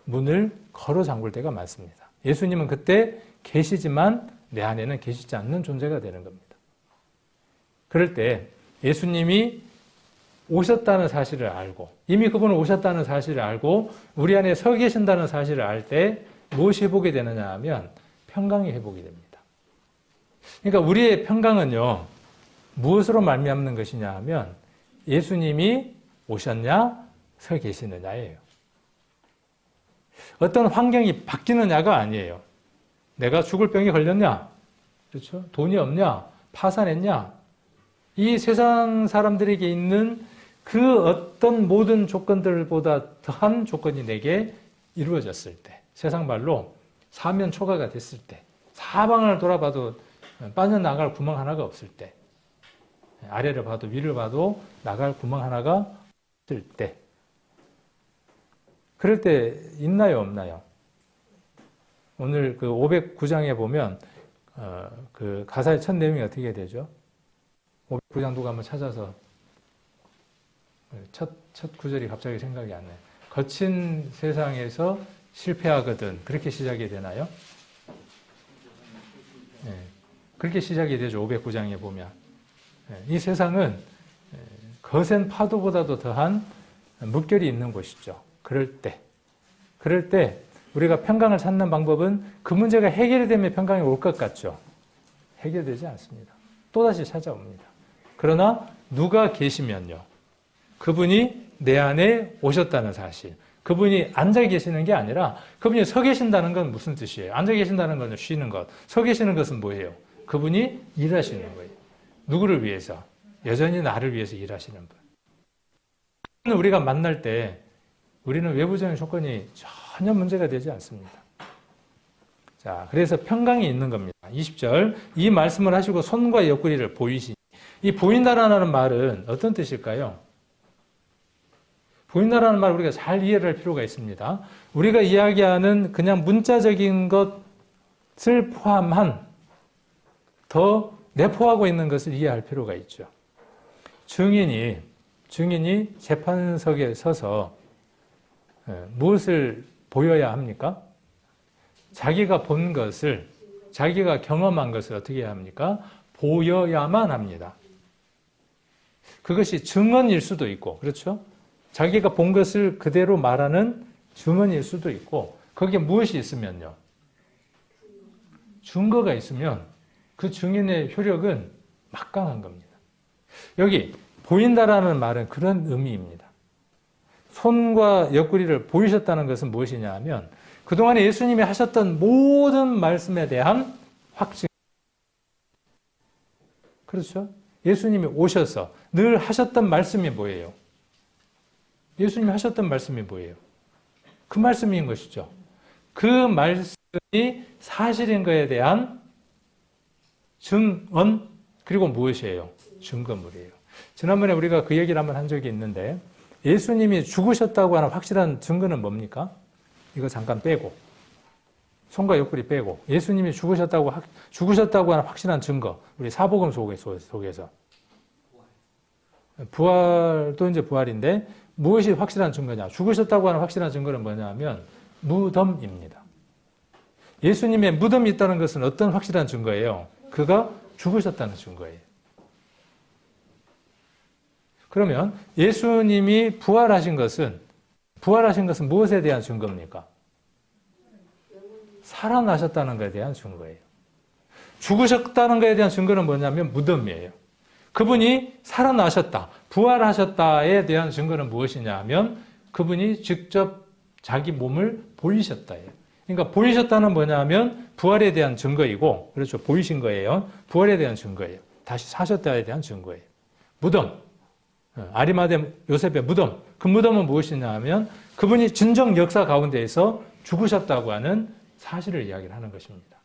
S1: 문을 걸어 잠글 때가 많습니다. 예수님은 그때 계시지만 내 안에는 계시지 않는 존재가 되는 겁니다. 그럴 때 예수님이 오셨다는 사실을 알고, 이미 그분은 오셨다는 사실을 알고 우리 안에 서 계신다는 사실을 알 때 무엇이 회복이 되느냐 하면 평강이 회복이 됩니다. 그러니까 우리의 평강은요, 무엇으로 말미암는 것이냐 하면 예수님이 오셨냐, 서 계시느냐예요. 어떤 환경이 바뀌느냐가 아니에요. 내가 죽을 병에 걸렸냐? 그렇죠? 돈이 없냐? 파산했냐? 이 세상 사람들에게 있는 그 어떤 모든 조건들보다 더한 조건이 내게 이루어졌을 때, 세상 말로 사면초가가 됐을 때, 사방을 돌아봐도 빠져나갈 구멍 하나가 없을 때, 아래를 봐도 위를 봐도 나갈 구멍 하나가 없을 때, 그럴 때 있나요, 없나요? 오늘 그 509장에 보면 그 가사의 첫 내용이 어떻게 되죠? 509장 누가 한번 찾아서 첫 구절이 갑자기 생각이 안 나요. 거친 세상에서 실패하거든. 그렇게 시작이 되나요? 네, 그렇게 시작이 되죠. 509장에 보면. 이 세상은 거센 파도보다도 더한 물결이 있는 곳이죠. 그럴 때 우리가 평강을 찾는 방법은 그 문제가 해결이 되면 평강이 올 것 같죠. 해결되지 않습니다. 또다시 찾아옵니다. 그러나 누가 계시면요, 그분이 내 안에 오셨다는 사실, 그분이 앉아 계시는 게 아니라 그분이 서 계신다는 건 무슨 뜻이에요? 앉아 계신다는 건 쉬는 것, 서 계시는 것은 뭐예요? 그분이 일하시는 거예요. 누구를 위해서? 여전히 나를 위해서 일하시는 분. 우리가 만날 때 우리는 외부적인 조건이 전혀 문제가 되지 않습니다. 자, 그래서 평강이 있는 겁니다. 20절, 이 말씀을 하시고 손과 옆구리를 보이시니. 이 보인다라는 말은 어떤 뜻일까요? 보인다라는 말을 우리가 잘 이해를 할 필요가 있습니다. 우리가 이야기하는 그냥 문자적인 것을 포함한 더 내포하고 있는 것을 이해할 필요가 있죠. 증인이 재판석에 서서 무엇을 보여야 합니까? 자기가 본 것을, 자기가 경험한 것을 어떻게 해야 합니까? 보여야만 합니다. 그것이 증언일 수도 있고, 그렇죠? 자기가 본 것을 그대로 말하는 증언일 수도 있고, 거기에 무엇이 있으면요? 증거가 있으면 그 증인의 효력은 막강한 겁니다. 여기 보인다라는 말은 그런 의미입니다. 손과 옆구리를 보이셨다는 것은 무엇이냐 하면 그동안에 예수님이 하셨던 모든 말씀에 대한 확증. 그렇죠? 예수님이 오셔서 늘 하셨던 말씀이 뭐예요? 예수님이 하셨던 말씀이 뭐예요? 그 말씀인 것이죠. 그 말씀이 사실인 것에 대한 증언, 그리고 무엇이에요? 증거물이에요. 지난번에 우리가 그 얘기를 한번 한 적이 있는데 예수님이 죽으셨다고 하는 확실한 증거는 뭡니까? 이거 잠깐 빼고, 손과 옆구리 빼고, 예수님이 죽으셨다고 하는 확실한 증거, 우리 사복음 속에서 부활도 이제 부활인데 무엇이 확실한 증거냐? 죽으셨다고 하는 확실한 증거는 뭐냐면 무덤입니다. 예수님의 무덤이 있다는 것은 어떤 확실한 증거예요? 그가 죽으셨다는 증거예요. 그러면 예수님이 부활하신 것은 무엇에 대한 증거입니까? 살아나셨다는 것에 대한 증거예요. 죽으셨다는 것에 대한 증거는 뭐냐면 무덤이에요. 그분이 살아나셨다, 부활하셨다에 대한 증거는 무엇이냐 하면 그분이 직접 자기 몸을 보이셨다예요. 그러니까 보이셨다는 뭐냐면 부활에 대한 증거이고, 그렇죠, 보이신 거예요. 부활에 대한 증거예요. 다시 사셨다에 대한 증거예요. 무덤, 아리마대 요셉의 무덤, 그 무덤은 무엇이냐 하면 그분이 진정 역사 가운데에서 죽으셨다고 하는 사실을 이야기를 하는 것입니다.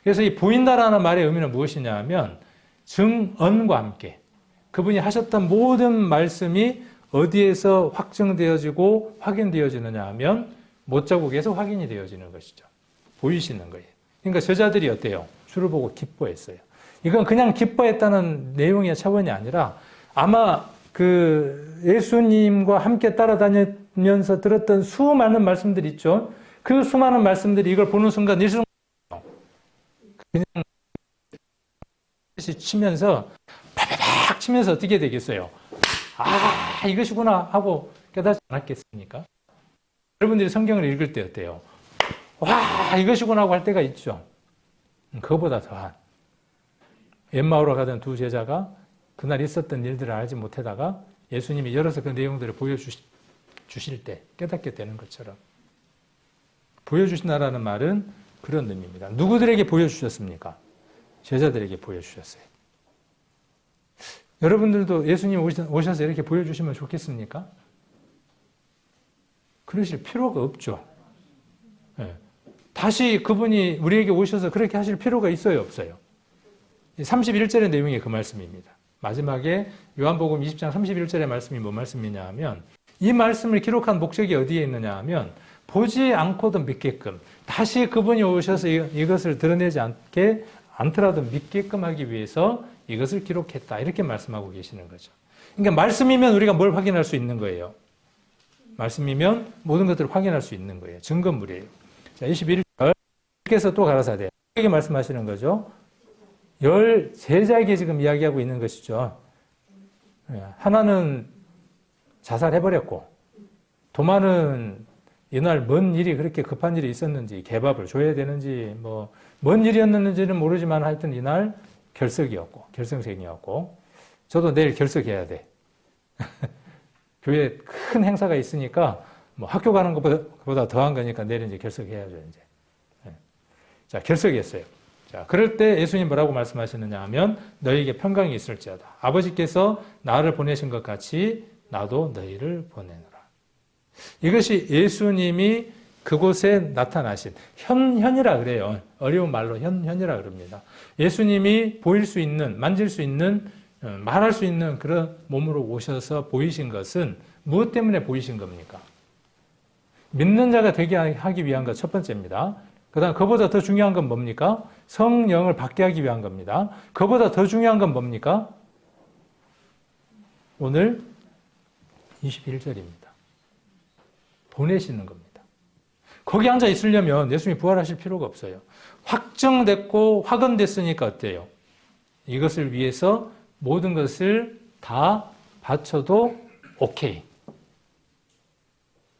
S1: 그래서 이 보인다라는 말의 의미는 무엇이냐 하면 증언과 함께 그분이 하셨던 모든 말씀이 어디에서 확증되어지고 확인되어지느냐 하면 못자국에서 확인이 되어지는 것이죠. 보이시는 거예요. 그러니까 저자들이 어때요? 주를 보고 기뻐했어요. 이건 그냥 기뻐했다는 내용의 차원이 아니라 아마 그 예수님과 함께 따라다니면서 들었던 수많은 말씀들이 있죠. 그 수많은 말씀들이 이걸 보는 순간 일순간 그냥 치면서 파파팍 치면서 어떻게 되겠어요? 아, 이것이구나 하고 깨닫지 않았겠습니까? 여러분들이 성경을 읽을 때 어때요? 와, 이것이구나 하고 할 때가 있죠. 그거보다 더한 엠마오로 가던 두 제자가 그날 있었던 일들을 알지 못하다가 예수님이 열어서 그 내용들을 보여주실 때 깨닫게 되는 것처럼 보여주신다라는 말은 그런 의미입니다. 누구들에게 보여주셨습니까? 제자들에게 보여주셨어요. 여러분들도 예수님 오셔서 이렇게 보여주시면 좋겠습니까? 그러실 필요가 없죠. 네. 다시 그분이 우리에게 오셔서 그렇게 하실 필요가 있어요, 없어요? 31절의 내용이 그 말씀입니다. 마지막에 요한복음 20장 31절의 말씀이 뭐 말씀이냐 하면 이 말씀을 기록한 목적이 어디에 있느냐 하면 보지 않고도 믿게끔 다시 그분이 오셔서 이것을 드러내지 않더라도 믿게끔 하기 위해서 이것을 기록했다. 이렇게 말씀하고 계시는 거죠. 그러니까 말씀이면 우리가 뭘 확인할 수 있는 거예요? 말씀이면 모든 것들을 확인할 수 있는 거예요. 증거물이에요. 자, 21절 께서 또 가라사대 이렇게 말씀하시는 거죠. 13자에게 지금 이야기하고 있는 것이죠. 하나는 자살해버렸고 도마는 이날 뭔 일이 그렇게 급한 일이 있었는지 개밥을 줘야 되는지 뭔 일이었는지는 모르지만 하여튼 이날 결석생이었고 저도 내일 결석해야 돼. 교회에 큰 행사가 있으니까 학교 가는 것보다 더한 거니까 내일 이제 결석해야죠. 이제. 자, 결석했어요. 자, 그럴 때 예수님 뭐라고 말씀하시느냐 하면 너희에게 평강이 있을지어다. 아버지께서 나를 보내신 것 같이 나도 너희를 보내노라. 이것이 예수님이 그곳에 나타나신 현이라 그래요. 어려운 말로 현이라 그럽니다. 예수님이 보일 수 있는, 만질 수 있는, 말할 수 있는 그런 몸으로 오셔서 보이신 것은 무엇 때문에 보이신 겁니까? 믿는 자가 되게 하기 위한 것 첫 번째입니다. 그 다음 그보다 더 중요한 건 뭡니까? 성령을 받게 하기 위한 겁니다. 그보다 더 중요한 건 뭡니까? 오늘 21절입니다. 보내시는 겁니다. 거기 앉아 있으려면 예수님이 부활하실 필요가 없어요. 확정됐고 확언됐으니까 어때요? 이것을 위해서 모든 것을 다 바쳐도 오케이.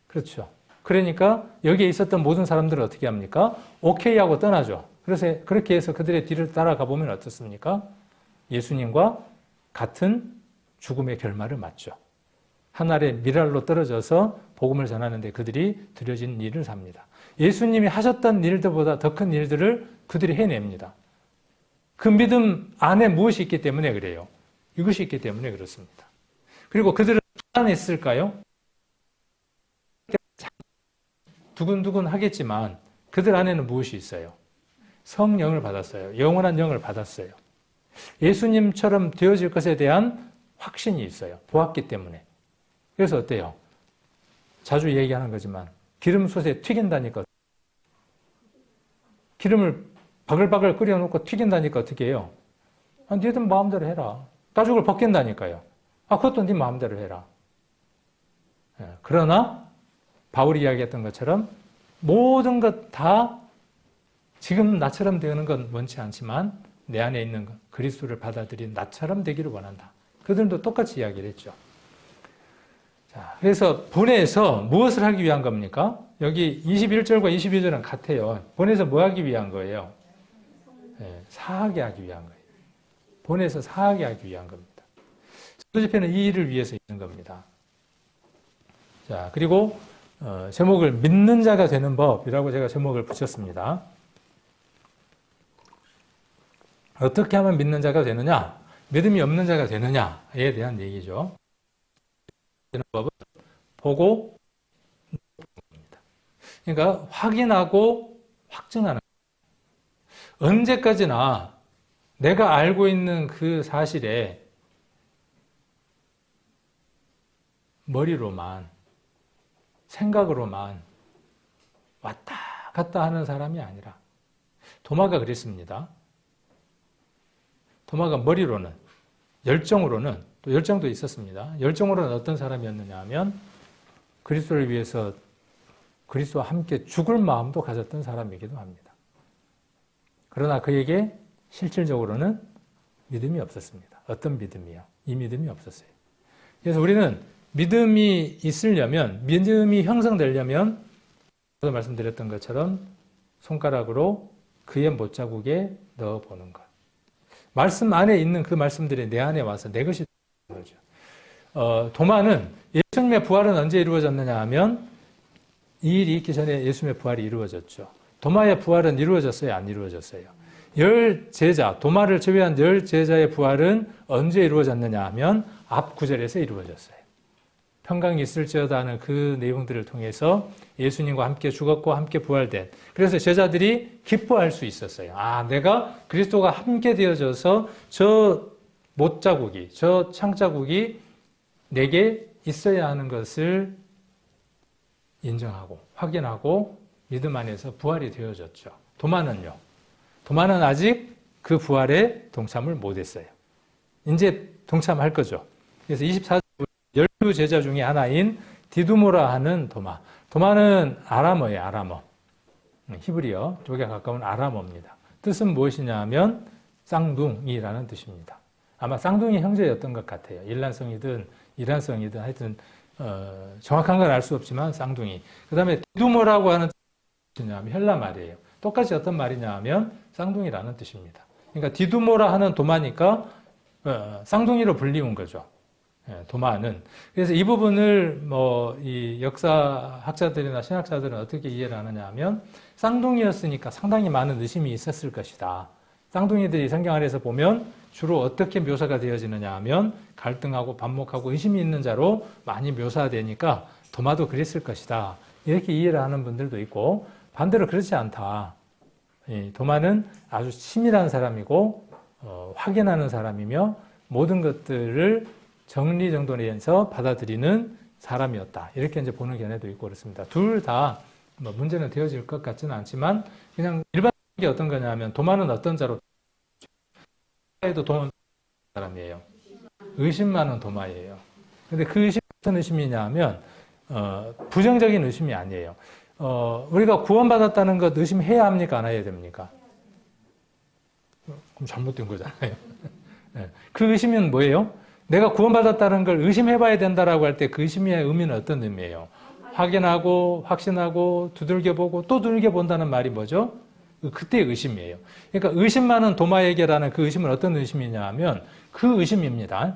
S1: 그렇죠. 그러니까 여기에 있었던 모든 사람들은 어떻게 합니까? 오케이 하고 떠나죠. 그래서 그렇게 해서 그들의 뒤를 따라가 보면 어떻습니까? 예수님과 같은 죽음의 결말을 맞죠. 하늘의 미랄로 떨어져서 복음을 전하는데 그들이 들여진 일을 삽니다. 예수님이 하셨던 일들보다 더 큰 일들을 그들이 해냅니다. 그 믿음 안에 무엇이 있기 때문에 그래요? 이것이 있기 때문에 그렇습니다. 그리고 그들은 불안했을까요? 두근두근 하겠지만 그들 안에는 무엇이 있어요? 성령을 받았어요. 영원한 영을 받았어요. 예수님처럼 되어질 것에 대한 확신이 있어요. 보았기 때문에. 그래서 어때요? 자주 얘기하는 거지만 기름솥에 튀긴다니까. 기름을 바글바글 끓여놓고 튀긴다니까 어떻게 해요? 아, 니들 마음대로 해라. 가죽을 벗긴다니까요. 아, 그것도 네 마음대로 해라. 그러나 바울이 이야기했던 것처럼 모든 것 다 지금 나처럼 되는 건 원치 않지만 내 안에 있는 것, 그리스도를 받아들인 나처럼 되기를 원한다. 그들도 똑같이 이야기를 했죠. 자, 그래서 보내서 무엇을 하기 위한 겁니까? 여기 21절과 22절은 같아요. 보내서 뭐 하기 위한 거예요? 네, 사하게 하기 위한 거예요. 보내서 사하게 하기 위한 겁니다. 전도 집회는 이 일을 위해서 있는 겁니다. 자, 그리고 제목을 믿는 자가 되는 법이라고 제가 제목을 붙였습니다. 어떻게 하면 믿는 자가 되느냐? 믿음이 없는 자가 되느냐에 대한 얘기죠. 되는 법은 보고 겁니다. 그러니까 확인하고 확증하는 거예요. 언제까지나 내가 알고 있는 그 사실에 머리로만 생각으로만 왔다 갔다 하는 사람이 아니라 도마가 그랬습니다. 도마가 머리로는 열정으로는 또 열정도 있었습니다. 열정으로는 어떤 사람이었느냐 하면 그리스도를 위해서 그리스도와 함께 죽을 마음도 가졌던 사람이기도 합니다. 그러나 그에게 실질적으로는 믿음이 없었습니다. 어떤 믿음이요? 이 믿음이 없었어요. 그래서 우리는 믿음이 있으려면, 믿음이 형성되려면 저도 말씀드렸던 것처럼 손가락으로 그의 못자국에 넣어보는 것. 말씀 안에 있는 그 말씀들이 내 안에 와서 내 것이 되는 거죠. 도마는 예수님의 부활은 언제 이루어졌느냐 하면 이 일이 있기 전에 예수님의 부활이 이루어졌죠. 도마의 부활은 이루어졌어요? 안 이루어졌어요? 열 제자, 도마를 제외한 열 제자의 부활은 언제 이루어졌느냐 하면 앞 구절에서 이루어졌어요. 평강이 있을지어다 하는 그 내용들을 통해서 예수님과 함께 죽었고 함께 부활된, 그래서 제자들이 기뻐할 수 있었어요. 아, 내가 그리스도가 함께 되어져서 저 못자국이, 저 창자국이 내게 있어야 하는 것을 인정하고 확인하고 믿음 안에서 부활이 되어졌죠. 도마는요? 도마는 아직 그 부활에 동참을 못했어요. 이제 동참할 거죠. 그래서 24절 12제자 중에 하나인 디두모라 하는 도마. 도마는 아람어예요. 아람어. 히브리어 쪽에 가까운 아람어입니다. 뜻은 무엇이냐 하면 쌍둥이라는 뜻입니다. 아마 쌍둥이 형제였던 것 같아요. 일란성이든 이란성이든 하여튼 정확한 건 알 수 없지만 쌍둥이. 그 다음에 디두모라고 하는 뜻이 뭐냐면 헬라 말이에요. 똑같이 어떤 말이냐 하면 쌍둥이라는 뜻입니다. 그러니까 디두모라 하는 도마니까 쌍둥이로 불리운 거죠. 도마는. 그래서 이 부분을 이 역사학자들이나 신학자들은 어떻게 이해를 하느냐 하면 쌍둥이였으니까 상당히 많은 의심이 있었을 것이다. 쌍둥이들이 성경 안에서 보면 주로 어떻게 묘사가 되어지느냐 하면 갈등하고 반목하고 의심이 있는 자로 많이 묘사되니까 도마도 그랬을 것이다. 이렇게 이해를 하는 분들도 있고, 반대로 그렇지 않다. 도마는 아주 치밀한 사람이고 확인하는 사람이며 모든 것들을 정리정돈해서 받아들이는 사람이었다. 이렇게 이제 보는 견해도 있고 그렇습니다. 둘 다 뭐 문제는 되어질 것 같지는 않지만 그냥 일반적인 게 어떤 거냐면 도마는 어떤 자로 도마에도 도마는 사람이에요. 의심 많은 도마예요. 근데 그 의심이 어떤 의심이냐면 부정적인 의심이 아니에요. 우리가 구원받았다는 것 의심해야 합니까? 안 해야 됩니까? 그럼 잘못된 거잖아요. 네. 그 의심은 뭐예요? 내가 구원받았다는 걸 의심해봐야 된다라고 할 때 그 의심의 의미는 어떤 의미예요? 확인하고 확신하고 두들겨보고 또 두들겨본다는 말이 뭐죠? 그때의 의심이에요. 그러니까 의심 많은 도마에게라는 그 의심은 어떤 의심이냐 하면 그 의심입니다.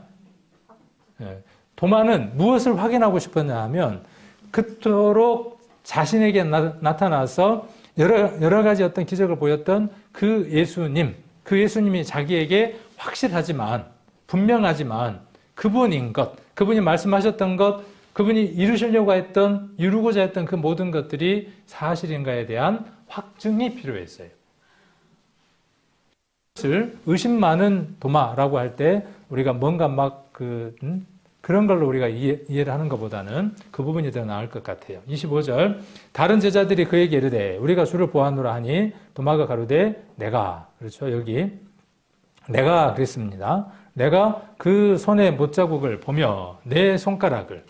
S1: 네. 도마는 무엇을 확인하고 싶었냐 하면 그토록 자신에게 나타나서 여러 가지 어떤 기적을 보였던 그 예수님이 자기에게 확실하지만 분명하지만 그분인 것, 그분이 말씀하셨던 것, 그분이 이루고자 했던 그 모든 것들이 사실인가에 대한 확증이 필요했어요. 그것을 의심 많은 도마라고 할 때 우리가 뭔가 막 그런 걸로 우리가 이해를 하는 것보다는 그 부분이 더 나을 것 같아요. 25절 다른 제자들이 그에게 이르되 우리가 주를 보았노라 하니 도마가 가로되 내가 그렇죠. 여기 내가 그랬습니다. 내가 그 손의 못자국을 보며 내 손가락을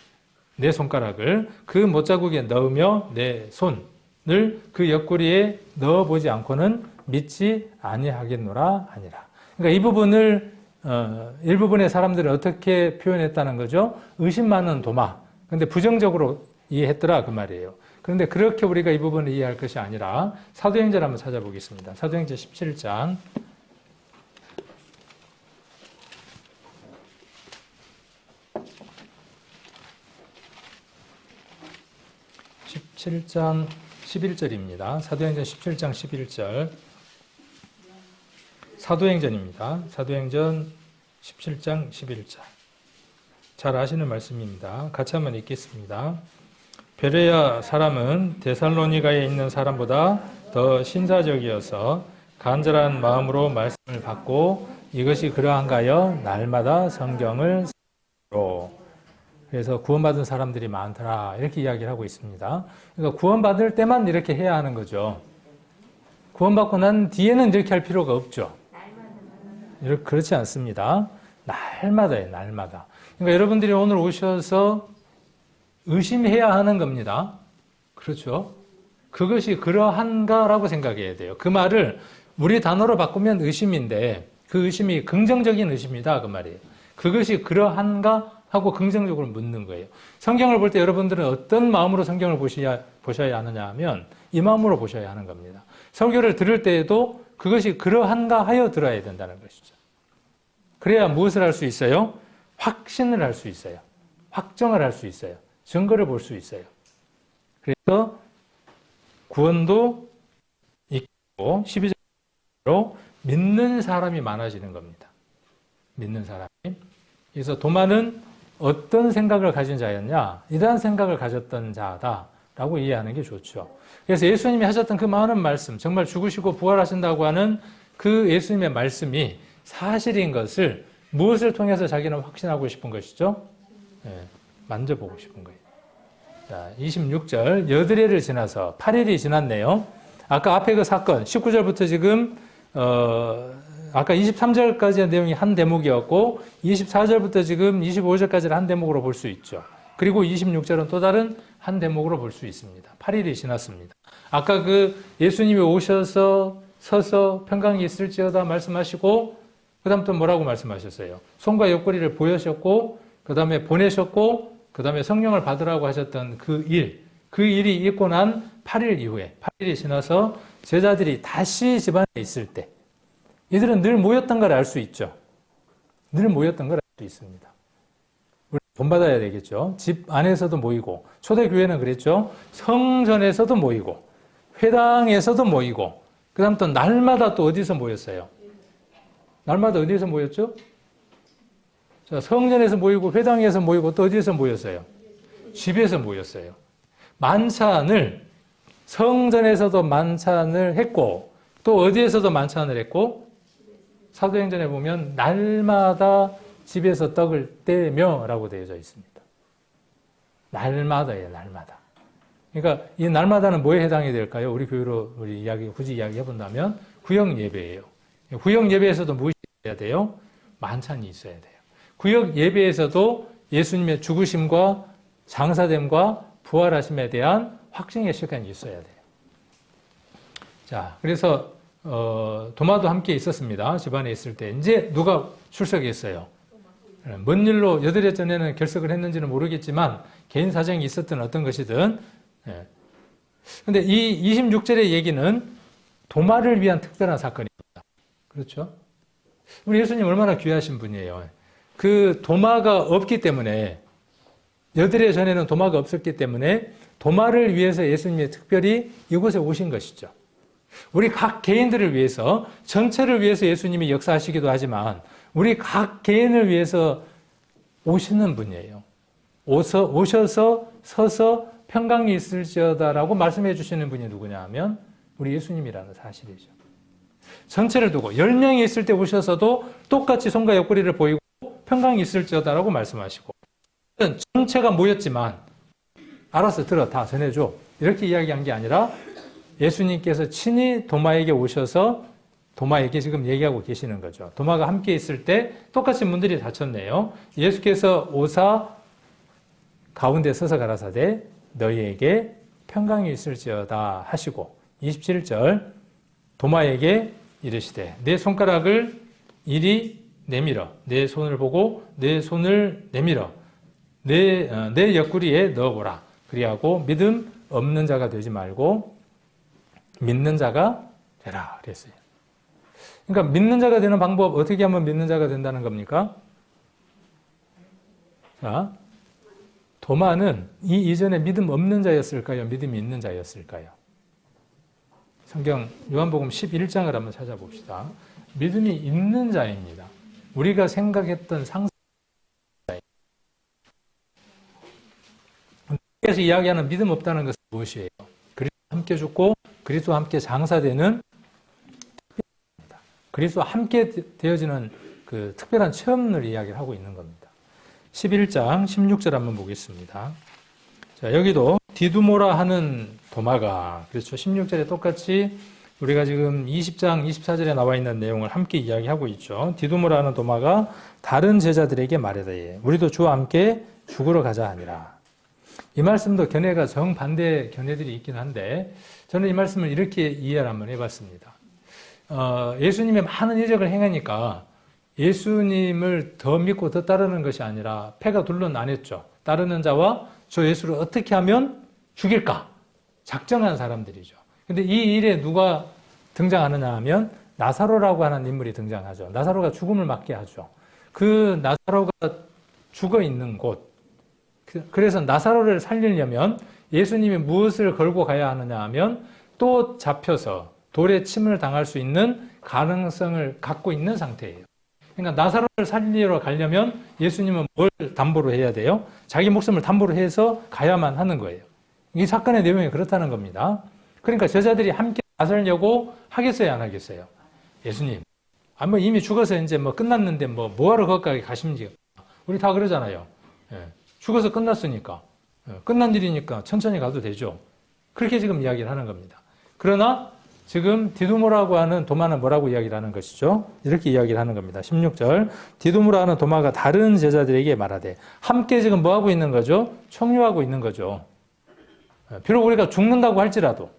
S1: 그 못자국에 넣으며 내 손을 그 옆구리에 넣어보지 않고는 믿지 아니하겠노라 하니라. 그러니까 이 부분을 일부분의 사람들은 어떻게 표현했다는 거죠? 의심 많은 도마. 근데 부정적으로 이해했더라 그 말이에요. 그런데 그렇게 우리가 이 부분을 이해할 것이 아니라 사도행전 한번 찾아보겠습니다. 사도행전 17장 17장 11절입니다. 사도행전 17장 11절. 사도행전입니다. 사도행전 17장 11절. 잘 아시는 말씀입니다. 같이 한번 읽겠습니다. 베레아 사람은 데살로니가에 있는 사람보다 더 신사적이어서 간절한 마음으로 말씀을 받고 이것이 그러한가여 날마다 성경을 로 그래서 구원받은 사람들이 많더라 이렇게 이야기를 하고 있습니다. 그러니까 구원받을 때만 이렇게 해야 하는 거죠. 구원받고 난 뒤에는 이렇게 할 필요가 없죠. 그렇지 않습니다. 날마다예요. 날마다. 그러니까 여러분들이 오늘 오셔서 의심해야 하는 겁니다. 그렇죠? 그것이 그러한가라고 생각해야 돼요. 그 말을 우리 단어로 바꾸면 의심인데 그 의심이 긍정적인 의심이다 그 말이에요. 그것이 그러한가 하고 긍정적으로 묻는 거예요. 성경을 볼 때 여러분들은 어떤 마음으로 성경을 보셔야 하느냐 하면 이 마음으로 보셔야 하는 겁니다. 설교를 들을 때에도 그것이 그러한가 하여 들어야 된다는 것이죠. 그래야 무엇을 할 수 있어요? 확신을 할 수 있어요. 확정을 할 수 있어요. 증거를 볼 수 있어요. 그래서 구원도 있고 12절로 믿는 사람이 많아지는 겁니다. 믿는 사람이. 그래서 도마는 어떤 생각을 가진 자였냐? 이러한 생각을 가졌던 자다라고 이해하는 게 좋죠. 그래서 예수님이 하셨던 그 많은 말씀, 정말 죽으시고 부활하신다고 하는 그 예수님의 말씀이 사실인 것을 무엇을 통해서 자기는 확신하고 싶은 것이죠? 네, 만져보고 싶은 거예요. 자, 26절, 여드레를 지나서 8일이 지났네요. 아까 앞에 그 사건, 19절부터 지금 아까 23절까지의 내용이 한 대목이었고 24절부터 지금 25절까지를 한 대목으로 볼 수 있죠. 그리고 26절은 또 다른 한 대목으로 볼 수 있습니다. 8일이 지났습니다. 아까 그 예수님이 오셔서 서서 평강이 있을지어다 말씀하시고 그 다음 또 뭐라고 말씀하셨어요? 손과 옆구리를 보여셨고 그 다음에 보내셨고 그 다음에 성령을 받으라고 하셨던 그 일이 있고 난 8일 이후에 8일이 지나서 제자들이 다시 집안에 있을 때 이들은 늘 모였던 걸 알 수 있죠. 늘 모였던 걸 알 수 있습니다. 우리 본받아야 되겠죠. 집 안에서도 모이고 초대교회는 그랬죠. 성전에서도 모이고 회당에서도 모이고 그 다음 또 날마다 또 어디서 모였어요? 날마다 어디서 모였죠? 자, 성전에서 모이고 회당에서 모이고 또 어디에서 모였어요? 집에서 모였어요. 만찬을 성전에서도 만찬을 했고 또 어디에서도 만찬을 했고 사도행전에 보면 날마다 집에서 떡을 떼며 라고 되어져 있습니다. 날마다예요, 날마다. 그러니까 이 날마다는 뭐에 해당이 될까요? 우리 교회로 굳이 이야기해 본다면 구역 예배예요. 구역 예배에서도 무엇이 있어야 돼요? 만찬이 있어야 돼요. 구역 예배에서도 예수님의 죽으심과 장사됨과 부활하심에 대한 확증의 시간이 있어야 돼요. 자, 그래서 도마도 함께 있었습니다. 집안에 있을 때. 이제 누가 출석했어요? 뭔 일로 여덟해 전에는 결석을 했는지는 모르겠지만 개인 사정이 있었든 어떤 것이든. 근데 이 26절의 얘기는 도마를 위한 특별한 사건입니다. 그렇죠? 우리 예수님 얼마나 귀하신 분이에요. 그 도마가 없기 때문에, 여덟해 전에는 도마가 없었기 때문에 도마를 위해서 예수님이 특별히 이곳에 오신 것이죠. 우리 각 개인들을 위해서, 전체를 위해서 예수님이 역사하시기도 하지만 우리 각 개인을 위해서 오시는 분이에요. 오셔서 서서 평강이 있을지어다라고 말씀해 주시는 분이 누구냐 하면 우리 예수님이라는 사실이죠. 전체를 두고 10명이 있을 때 오셔서도 똑같이 손과 옆구리를 보이고 평강이 있을지어다라고 말씀하시고, 전체가 모였지만 알았어, 들어, 다 전해줘, 이렇게 이야기한 게 아니라 예수님께서 친히 도마에게 오셔서 도마에게 지금 얘기하고 계시는 거죠. 도마가 함께 있을 때 똑같이 문들이 닫혔네요. 예수께서 오사 가운데 서서 가라사대 너희에게 평강이 있을지어다 하시고, 27절 도마에게 이르시되 내 손가락을 이리 내밀어 내 손을 보고 내 손을 내밀어 내 옆구리에 넣어보라. 그리하고 믿음 없는 자가 되지 말고 믿는 자가 되라 그랬어요. 그러니까 믿는 자가 되는 방법, 어떻게 하면 믿는 자가 된다는 겁니까? 자, 도마는 이 이전에 믿음 없는 자였을까요? 믿음이 있는 자였을까요? 성경 요한복음 11장을 한번 찾아봅시다. 믿음이 있는 자입니다. 우리가 생각했던 상상. 그래서 이야기하는 믿음 없다는 것은 무엇이에요? 그리스도와 함께 죽고 그리스도와 함께 장사되는, 그리스도와 함께 되어지는 그 특별한 체험을 이야기를 하고 있는 겁니다. 11장 16절 한번 보겠습니다. 자, 여기도 디두모라 하는 도마가, 그렇죠. 16절에 똑같이 우리가 지금 20장 24절에 나와 있는 내용을 함께 이야기하고 있죠. 디두모라 하는 도마가 다른 제자들에게 말하되 우리도 주와 함께 죽으러 가자 하니라. 이 말씀도 견해가 정반대 견해들이 있긴 한데 저는 이 말씀을 이렇게 이해를 한번 해봤습니다. 예수님의 많은 이적을 행하니까 예수님을 더 믿고 더 따르는 것이 아니라 패가 둘로 나뉘었죠. 따르는 자와 저 예수를 어떻게 하면 죽일까 작정한 사람들이죠. 근데 이 일에 누가 등장하느냐 하면 나사로라고 하는 인물이 등장하죠. 나사로가 죽음을 맞게 하죠. 그 나사로가 죽어 있는 곳, 그래서 나사로를 살리려면 예수님이 무엇을 걸고 가야 하느냐 하면 또 잡혀서 돌에 침을 당할 수 있는 가능성을 갖고 있는 상태예요. 그러니까 나사로를 살리러 가려면 예수님은 뭘 담보로 해야 돼요? 자기 목숨을 담보로 해서 가야만 하는 거예요. 이 사건의 내용이 그렇다는 겁니다. 그러니까 제자들이 함께 나서려고 하겠어요, 안 하겠어요? 예수님, 뭐 이미 죽어서 이제 뭐 끝났는데 뭐하러 거기까지 가십니까? 우리 다 그러잖아요. 죽어서 끝났으니까, 끝난 일이니까 천천히 가도 되죠. 그렇게 지금 이야기를 하는 겁니다. 그러나 지금 디두모라고 하는 도마는 뭐라고 이야기를 하는 것이죠? 이렇게 이야기를 하는 겁니다. 16절 디두모라 하는 도마가 다른 제자들에게 말하되, 함께 지금 뭐하고 있는 거죠? 청유하고 있는 거죠. 비록 우리가 죽는다고 할지라도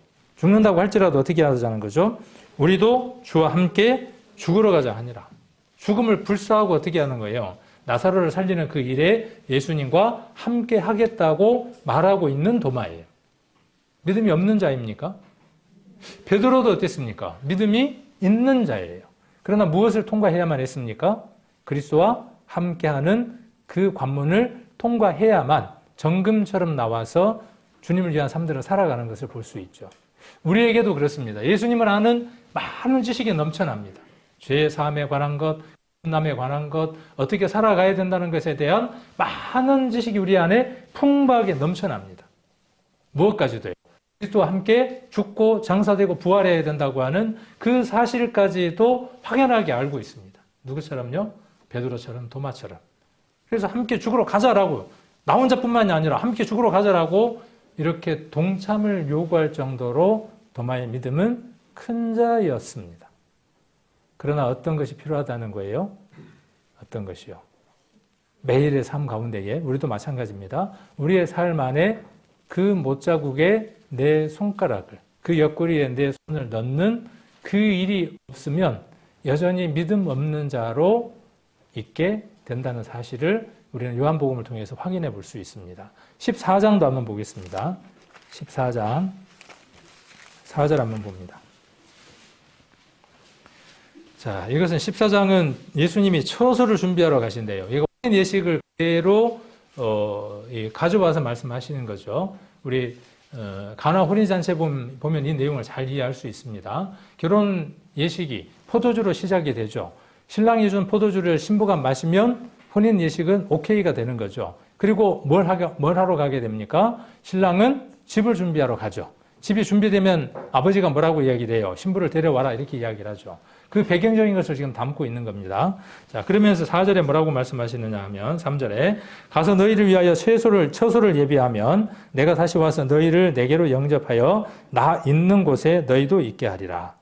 S1: 어떻게 하자는 거죠? 우리도 주와 함께 죽으러 가자 하니라. 죽음을 불사하고 어떻게 하는 거예요? 나사로를 살리는 그 일에 예수님과 함께 하겠다고 말하고 있는 도마예요. 믿음이 없는 자입니까? 베드로도 어땠습니까? 믿음이 있는 자예요. 그러나 무엇을 통과해야만 했습니까? 그리스도와 함께하는 그 관문을 통과해야만 정금처럼 나와서 주님을 위한 삶들을 살아가는 것을 볼 수 있죠. 우리에게도 그렇습니다. 예수님을 아는 많은 지식이 넘쳐납니다. 죄의 사함에 관한 것, 남에 관한 것, 어떻게 살아가야 된다는 것에 대한 많은 지식이 우리 안에 풍부하게 넘쳐납니다. 무엇까지도요? 그리스도와 함께 죽고 장사되고 부활해야 된다고 하는 그 사실까지도 확연하게 알고 있습니다. 누구처럼요? 베드로처럼, 도마처럼. 그래서 함께 죽으러 가자라고 나 혼자뿐만이 아니라 함께 죽으러 가자라고 이렇게 동참을 요구할 정도로 도마의 믿음은 큰 자였습니다. 그러나 어떤 것이 필요하다는 거예요? 어떤 것이요? 매일의 삶 가운데에 우리도 마찬가지입니다. 우리의 삶 안에 그 못자국에 내 손가락을, 그 옆구리에 내 손을 넣는 그 일이 없으면 여전히 믿음 없는 자로 있게 된다는 사실을 우리는 요한복음을 통해서 확인해 볼 수 있습니다. 14장도 한번 보겠습니다. 14장 4절 한번 봅니다. 자, 이것은 14장은 예수님이 처소를 준비하러 가신대요. 이거 예식을 그대로 가져와서 말씀하시는 거죠. 우리 가나 혼인잔치 보면 이 내용을 잘 이해할 수 있습니다. 결혼 예식이 포도주로 시작이 되죠. 신랑이 준 포도주를 신부가 마시면 혼인 예식은 오케이가 되는 거죠. 그리고 뭘 하러 가게 됩니까? 신랑은 집을 준비하러 가죠. 집이 준비되면 아버지가 뭐라고 이야기를 해요? 신부를 데려와라 이렇게 이야기를 하죠. 그 배경적인 것을 지금 담고 있는 겁니다. 자, 그러면서 4절에 뭐라고 말씀하시느냐 하면 3절에 가서 너희를 위하여 처소를 예비하면 내가 다시 와서 너희를 내게로 영접하여 나 있는 곳에 너희도 있게 하리라.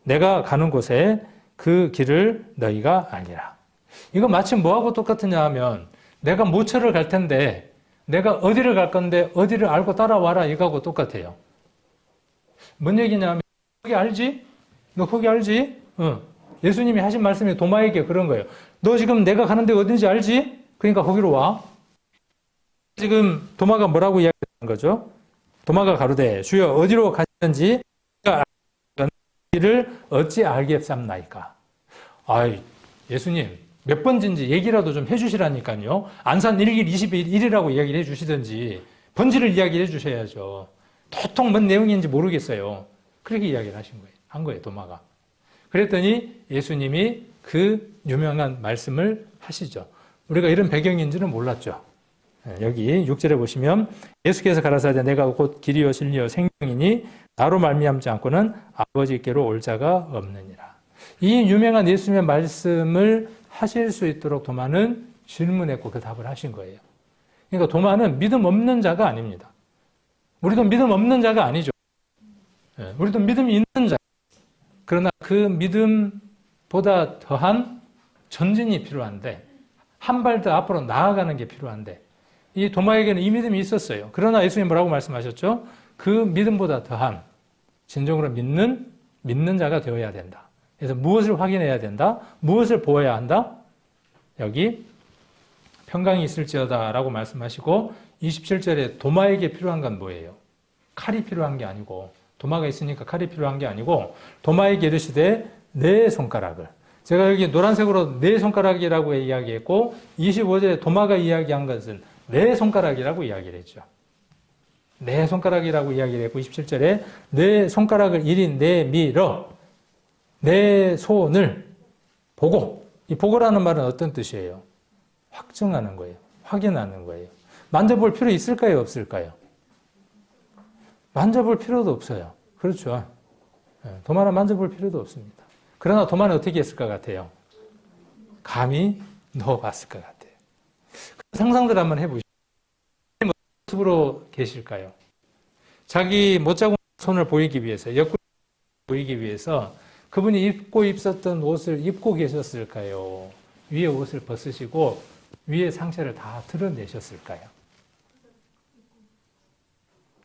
S1: 내가 가는 곳에 그 길을 너희가 알리라. 이거 마침 뭐하고 똑같으냐 하면 내가 모처를 갈 텐데 내가 어디를 갈 건데 어디를 알고 따라와라 이거하고 똑같아요. 뭔 얘기냐면 거기 알지? 너 거기 알지? 예수님이 하신 말씀이 도마에게 그런 거예요. 너 지금 내가 가는 데가 어딘지 알지? 그러니까 거기로 와. 지금 도마가 뭐라고 이야기하는 거죠? 도마가 가로되 주여 어디로 가시는지 길을 어찌 알겠삼나이까. 아이, 예수님 몇 번인지 얘기라도 좀 해주시라니까요. 안산 1길 21이라고 이야기를 해주시든지 번지를 이야기를 해주셔야죠. 도통 뭔 내용인지 모르겠어요. 그렇게 이야기를 한 거예요, 도마가. 그랬더니 예수님이 그 유명한 말씀을 하시죠. 우리가 이런 배경인지는 몰랐죠. 여기 6절에 보시면 예수께서 가라사대 내가 곧 길이요 진리요 생명이니 나로 말미암지 않고는 아버지께로 올 자가 없느니라. 이 유명한 예수님의 말씀을 하실 수 있도록 도마는 질문했고 그 답을 하신 거예요. 그러니까 도마는 믿음 없는 자가 아닙니다. 우리도 믿음 없는 자가 아니죠. 우리도 믿음이 있는 자. 그러나 그 믿음보다 더한 전진이 필요한데 한 발 더 앞으로 나아가는 게 필요한데 이 도마에게는 이 믿음이 있었어요. 그러나 예수님 뭐라고 말씀하셨죠? 그 믿음보다 더한 진정으로 믿는 자가 되어야 된다. 그래서 무엇을 확인해야 된다? 무엇을 보아야 한다? 여기 평강이 있을지어다 라고 말씀하시고 27절에 도마에게 필요한 건 뭐예요? 칼이 필요한 게 아니고 도마가 있으니까 칼이 필요한 게 아니고 도마에게 이르시되 내 손가락을 제가 여기 노란색으로 내 손가락이라고 이야기했고 25절에 도마가 이야기한 것은 내 손가락이라고 이야기를 했죠. 내 손가락이라고 이야기를 했고 27절에 내 손가락을 이리 내밀어 내 손을 보고 이 보고라는 말은 어떤 뜻이에요? 확증하는 거예요. 확인하는 거예요. 만져볼 필요 있을까요? 없을까요? 만져볼 필요도 없어요. 그렇죠. 도마는 만져볼 필요도 없습니다. 그러나 도마는 어떻게 했을 것 같아요? 감히 넣어봤을 것 같아요. 상상들 한번 해보시죠. 어떤 모습으로 계실까요? 자기 못자국 손을 보이기 위해서, 옆구리 보이기 위해서 그분이 입고 있었던 옷을 입고 계셨을까요? 위에 옷을 벗으시고 위에 상체를 다 드러내셨을까요?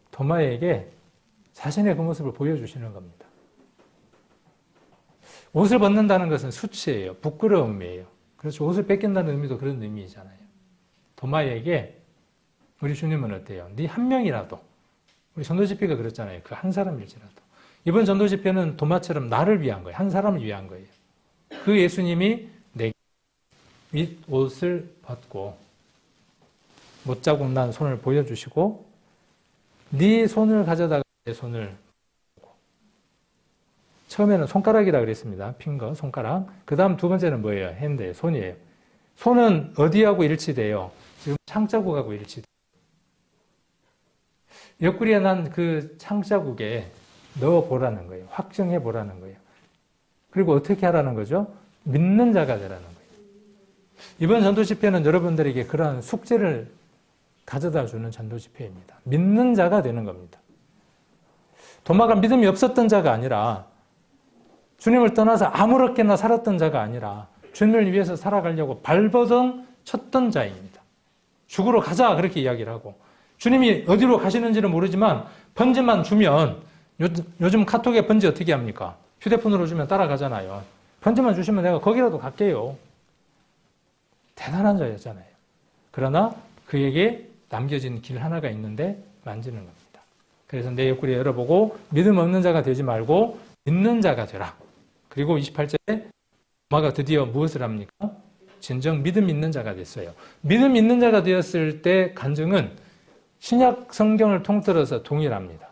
S1: 도마에게 자신의 그 모습을 보여주시는 겁니다. 옷을 벗는다는 것은 수치예요. 부끄러움이에요. 그렇죠. 옷을 뺏긴다는 의미도 그런 의미잖아요. 도마에게 우리 주님은 어때요? 네 한 명이라도 우리 전도집회가 그랬잖아요. 그 한 사람일지라도 이번 전도집회는 도마처럼 나를 위한 거예요. 한 사람을 위한 거예요. 그 예수님이 내게 윗옷을 벗고 못자국 난 손을 보여주시고 네 손을 가져다가 내 손을 처음에는 손가락이라 그랬습니다. 핑거, 손가락. 그 다음 두 번째는 뭐예요? 핸드, 손이에요. 손은 어디하고 일치돼요? 지금 창자국하고 일치돼요. 옆구리에 난 그 창자국에 넣어보라는 거예요. 확정해보라는 거예요. 그리고 어떻게 하라는 거죠? 믿는 자가 되라는 거예요. 이번 전도 집회는 여러분들에게 그러한 숙제를 가져다 주는 전도 집회입니다. 믿는 자가 되는 겁니다. 도마가 믿음이 없었던 자가 아니라 주님을 떠나서 아무렇게나 살았던 자가 아니라 주님을 위해서 살아가려고 발버둥 쳤던 자입니다. 죽으러 가자 그렇게 이야기를 하고 주님이 어디로 가시는지는 모르지만 번지만 주면 요즘 카톡에 번지 어떻게 합니까? 휴대폰으로 주면 따라가잖아요. 번지만 주시면 내가 거기라도 갈게요. 대단한 자였잖아요. 그러나 그에게 남겨진 길 하나가 있는데 만지는 겁니다. 그래서 내 옆구리 열어보고 믿음 없는 자가 되지 말고 믿는 자가 되라. 그리고 28절에 도마가 드디어 무엇을 합니까? 진정 믿음 있는 자가 됐어요. 믿음 있는 자가 되었을 때 간증은 신약 성경을 통틀어서 동일합니다.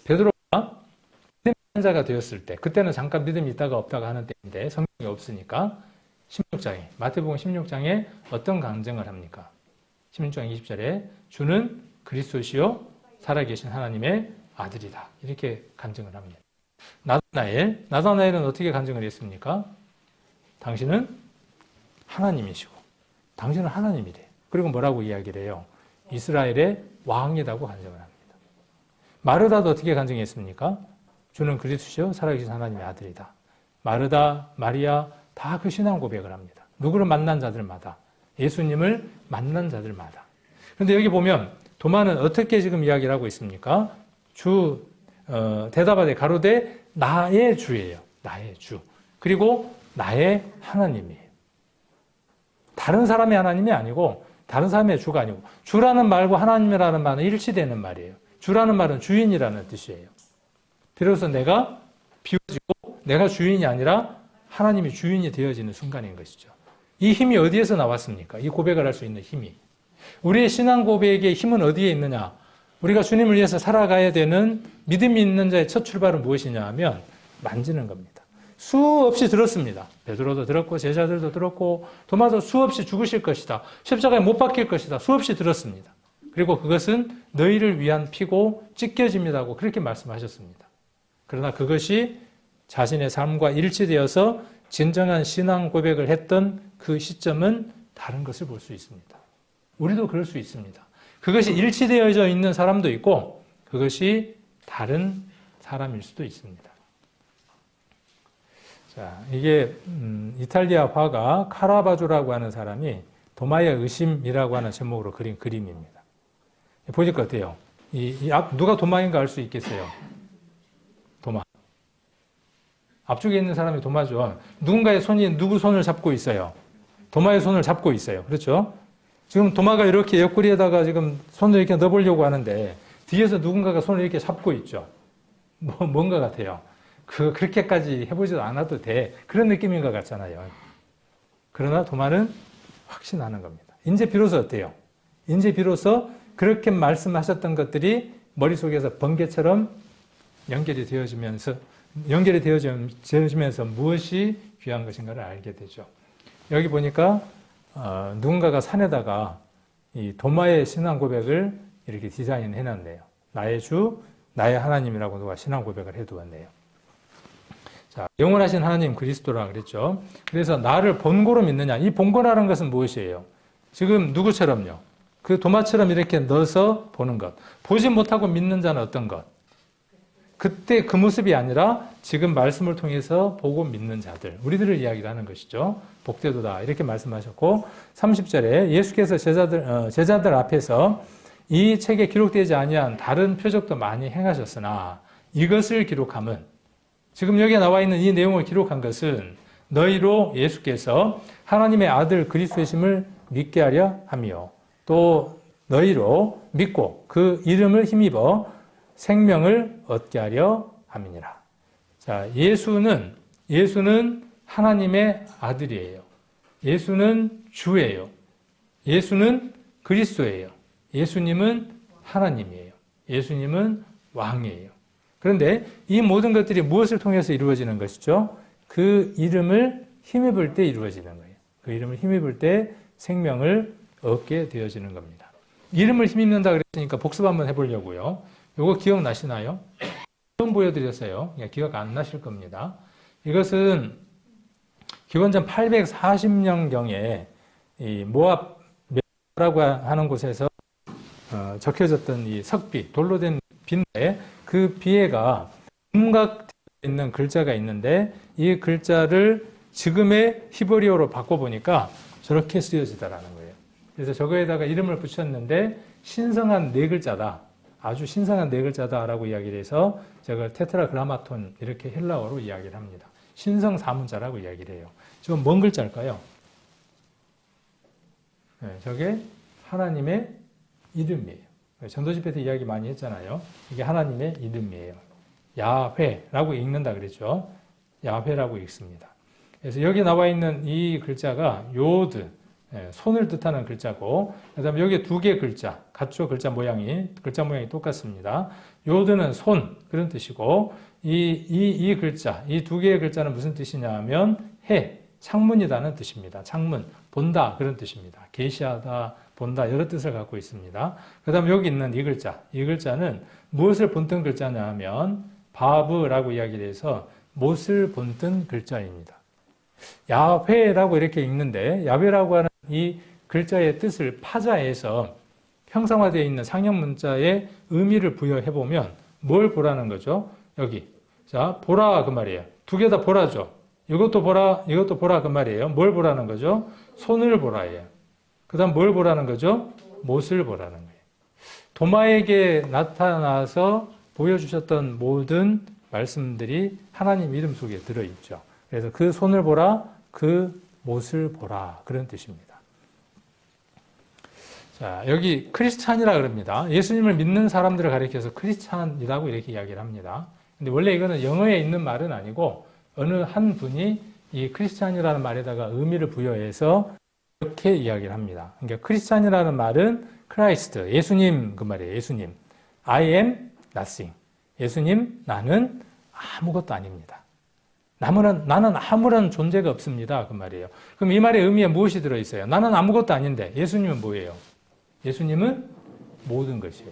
S1: 베드로가 믿음 있는 자가 되었을 때, 그때는 잠깐 믿음이 있다가 없다가 하는 때인데 성경이 없으니까 16장에, 마태복음 16장에 어떤 간증을 합니까? 16장 20절에 주는 그리스도시요 살아계신 하나님의 아들이다. 이렇게 간증을 합니다. 나다나엘은 어떻게 간증을 했습니까? 당신은 하나님이시고 당신은 하나님이래. 그리고 뭐라고 이야기를 해요? 이스라엘의 왕이라고 간증을 합니다. 마르다도 어떻게 간증했습니까? 주는 그리스도시요 살아계신 하나님의 아들이다. 마르다, 마리아 다 그 신앙 고백을 합니다. 누구를 만난 자들마다, 예수님을 만난 자들마다. 그런데 여기 보면 도마는 어떻게 지금 이야기를 하고 있습니까? 대답하되 가로되 나의 주예요. 나의 주. 그리고 나의 하나님이에요. 다른 사람의 하나님이 아니고 다른 사람의 주가 아니고 주라는 말과 하나님이라는 말은 일치되는 말이에요. 주라는 말은 주인이라는 뜻이에요. 비로소 내가 비워지고 내가 주인이 아니라 하나님이 주인이 되어지는 순간인 것이죠. 이 힘이 어디에서 나왔습니까? 이 고백을 할 수 있는 힘이. 우리의 신앙 고백의 힘은 어디에 있느냐? 우리가 주님을 위해서 살아가야 되는 믿음이 있는 자의 첫 출발은 무엇이냐 하면 만지는 겁니다. 수없이 들었습니다. 베드로도 들었고 제자들도 들었고 도마도 수없이 죽으실 것이다. 십자가에 못 박힐 것이다. 수없이 들었습니다. 그리고 그것은 너희를 위한 피고 찢겨집니다고 그렇게 말씀하셨습니다. 그러나 그것이 자신의 삶과 일치되어서 진정한 신앙 고백을 했던 그 시점은 다른 것을 볼 수 있습니다. 우리도 그럴 수 있습니다. 그것이 일치되어져 있는 사람도 있고 그것이 다른 사람일 수도 있습니다. 자, 이게 이탈리아 화가 카라바조라고 하는 사람이 도마의 의심이라고 하는 제목으로 그린 그림입니다. 보니까 어때요? 누가 도마인가 알 수 있겠어요? 도마. 앞쪽에 있는 사람이 도마죠. 누군가의 손이 누구 손을 잡고 있어요? 도마의 손을 잡고 있어요. 그렇죠? 지금 도마가 이렇게 옆구리에다가 지금 손을 이렇게 넣어보려고 하는데 뒤에서 누군가가 손을 이렇게 잡고 있죠. 뭔가 같아요. 그렇게까지 해보지도 않아도 돼. 그런 느낌인 것 같잖아요. 그러나 도마는 확신하는 겁니다. 이제 비로소 어때요? 이제 비로소 그렇게 말씀하셨던 것들이 머릿속에서 번개처럼 연결이 되어지면서 무엇이 귀한 것인가를 알게 되죠. 여기 보니까 누군가가 산에다가 이 도마의 신앙 고백을 이렇게 디자인 해놨네요. 나의 주, 나의 하나님이라고 누가 신앙 고백을 해두었네요. 자, 영원하신 하나님 그리스도라 그랬죠. 그래서 나를 본고로 믿느냐. 이 본고라는 것은 무엇이에요? 지금 누구처럼요? 그 도마처럼 이렇게 넣어서 보는 것. 보지 못하고 믿는 자는 어떤 것? 그때 그 모습이 아니라 지금 말씀을 통해서 보고 믿는 자들, 우리들을 이야기를 하는 것이죠. 복되도다 이렇게 말씀하셨고 30절에 예수께서 제자들 앞에서 이 책에 기록되지 아니한 다른 표적도 많이 행하셨으나 이것을 기록함은 지금 여기에 나와 있는 이 내용을 기록한 것은 너희로 예수께서 하나님의 아들 그리스도이심을 믿게 하려 함이요 또 너희로 믿고 그 이름을 힘입어 생명을 얻게 하려 함이니라. 자, 예수는 하나님의 아들이에요. 예수는 주예요. 예수는 그리스도예요. 예수님은 하나님이에요. 예수님은 왕이에요. 그런데 이 모든 것들이 무엇을 통해서 이루어지는 것이죠? 그 이름을 힘입을 때 이루어지는 거예요. 그 이름을 힘입을 때 생명을 얻게 되어지는 겁니다. 이름을 힘입는다 그랬으니까 복습 한번 해보려고요. 이거 기억나시나요? 처음 보여드렸어요. 기억 안 나실 겁니다. 이것은 기원전 840년경에 이 모압라고 하는 곳에서 적혀졌던 이 석비, 돌로 된 비인데 그 비에가 음각되어 있는 글자가 있는데 이 글자를 지금의 히브리어로 바꿔보니까 저렇게 쓰여지더라는 거예요. 그래서 저거에다가 이름을 붙였는데 신성한 네 글자다. 아주 신성한 네 글자다라고 이야기를 해서 저걸 테트라그라마톤 이렇게 헬라어로 이야기를 합니다. 신성 사문자라고 이야기를 해요. 지금 뭔 글자일까요? 네, 저게 하나님의 이름이에요. 전도집회 때 이야기 많이 했잖아요. 이게 하나님의 이름이에요. 야훼라고 읽는다 그랬죠. 야훼라고 읽습니다. 그래서 여기 나와 있는 이 글자가 요드, 손을 뜻하는 글자고, 그 다음에 여기 두 개 글자, 같죠? 글자 모양이 똑같습니다. 요드는 손, 그런 뜻이고, 이 글자, 이 두 개의 글자는 무슨 뜻이냐 하면, 창문이라는 뜻입니다. 창문, 본다, 그런 뜻입니다. 계시하다, 본다, 여러 뜻을 갖고 있습니다. 그 다음에 여기 있는 이 글자는 무엇을 본뜬 글자냐 하면, 바브라고 이야기를 해서, 못을 본뜬 글자입니다. 야훼라고 이렇게 읽는데, 야훼라고 하는 이 글자의 뜻을 파자해서 형상화되어 있는 상형 문자의 의미를 부여해보면 뭘 보라는 거죠? 여기. 자, 보라 그 말이에요. 두 개 다 보라죠. 이것도 보라, 이것도 보라 그 말이에요. 뭘 보라는 거죠? 손을 보라예요. 그 다음 뭘 보라는 거죠? 못을 보라는 거예요. 도마에게 나타나서 보여주셨던 모든 말씀들이 하나님 이름 속에 들어있죠. 그래서 그 손을 보라, 그 못을 보라, 그런 뜻입니다. 자, 여기 크리스찬이라 그럽니다. 예수님을 믿는 사람들을 가리켜서 크리스찬이라고 이렇게 이야기를 합니다. 근데 원래 이거는 영어에 있는 말은 아니고 어느 한 분이 이 크리스찬이라는 말에다가 의미를 부여해서 이렇게 이야기를 합니다. 그러니까 크리스찬이라는 말은 크라이스트, 예수님 그 말이에요. 예수님. I am nothing. 예수님, 나는 아무것도 아닙니다. 나는 아무런 존재가 없습니다. 그 말이에요. 그럼 이 말의 의미에 무엇이 들어있어요? 나는 아무것도 아닌데 예수님은 뭐예요? 예수님은 모든 것이에요.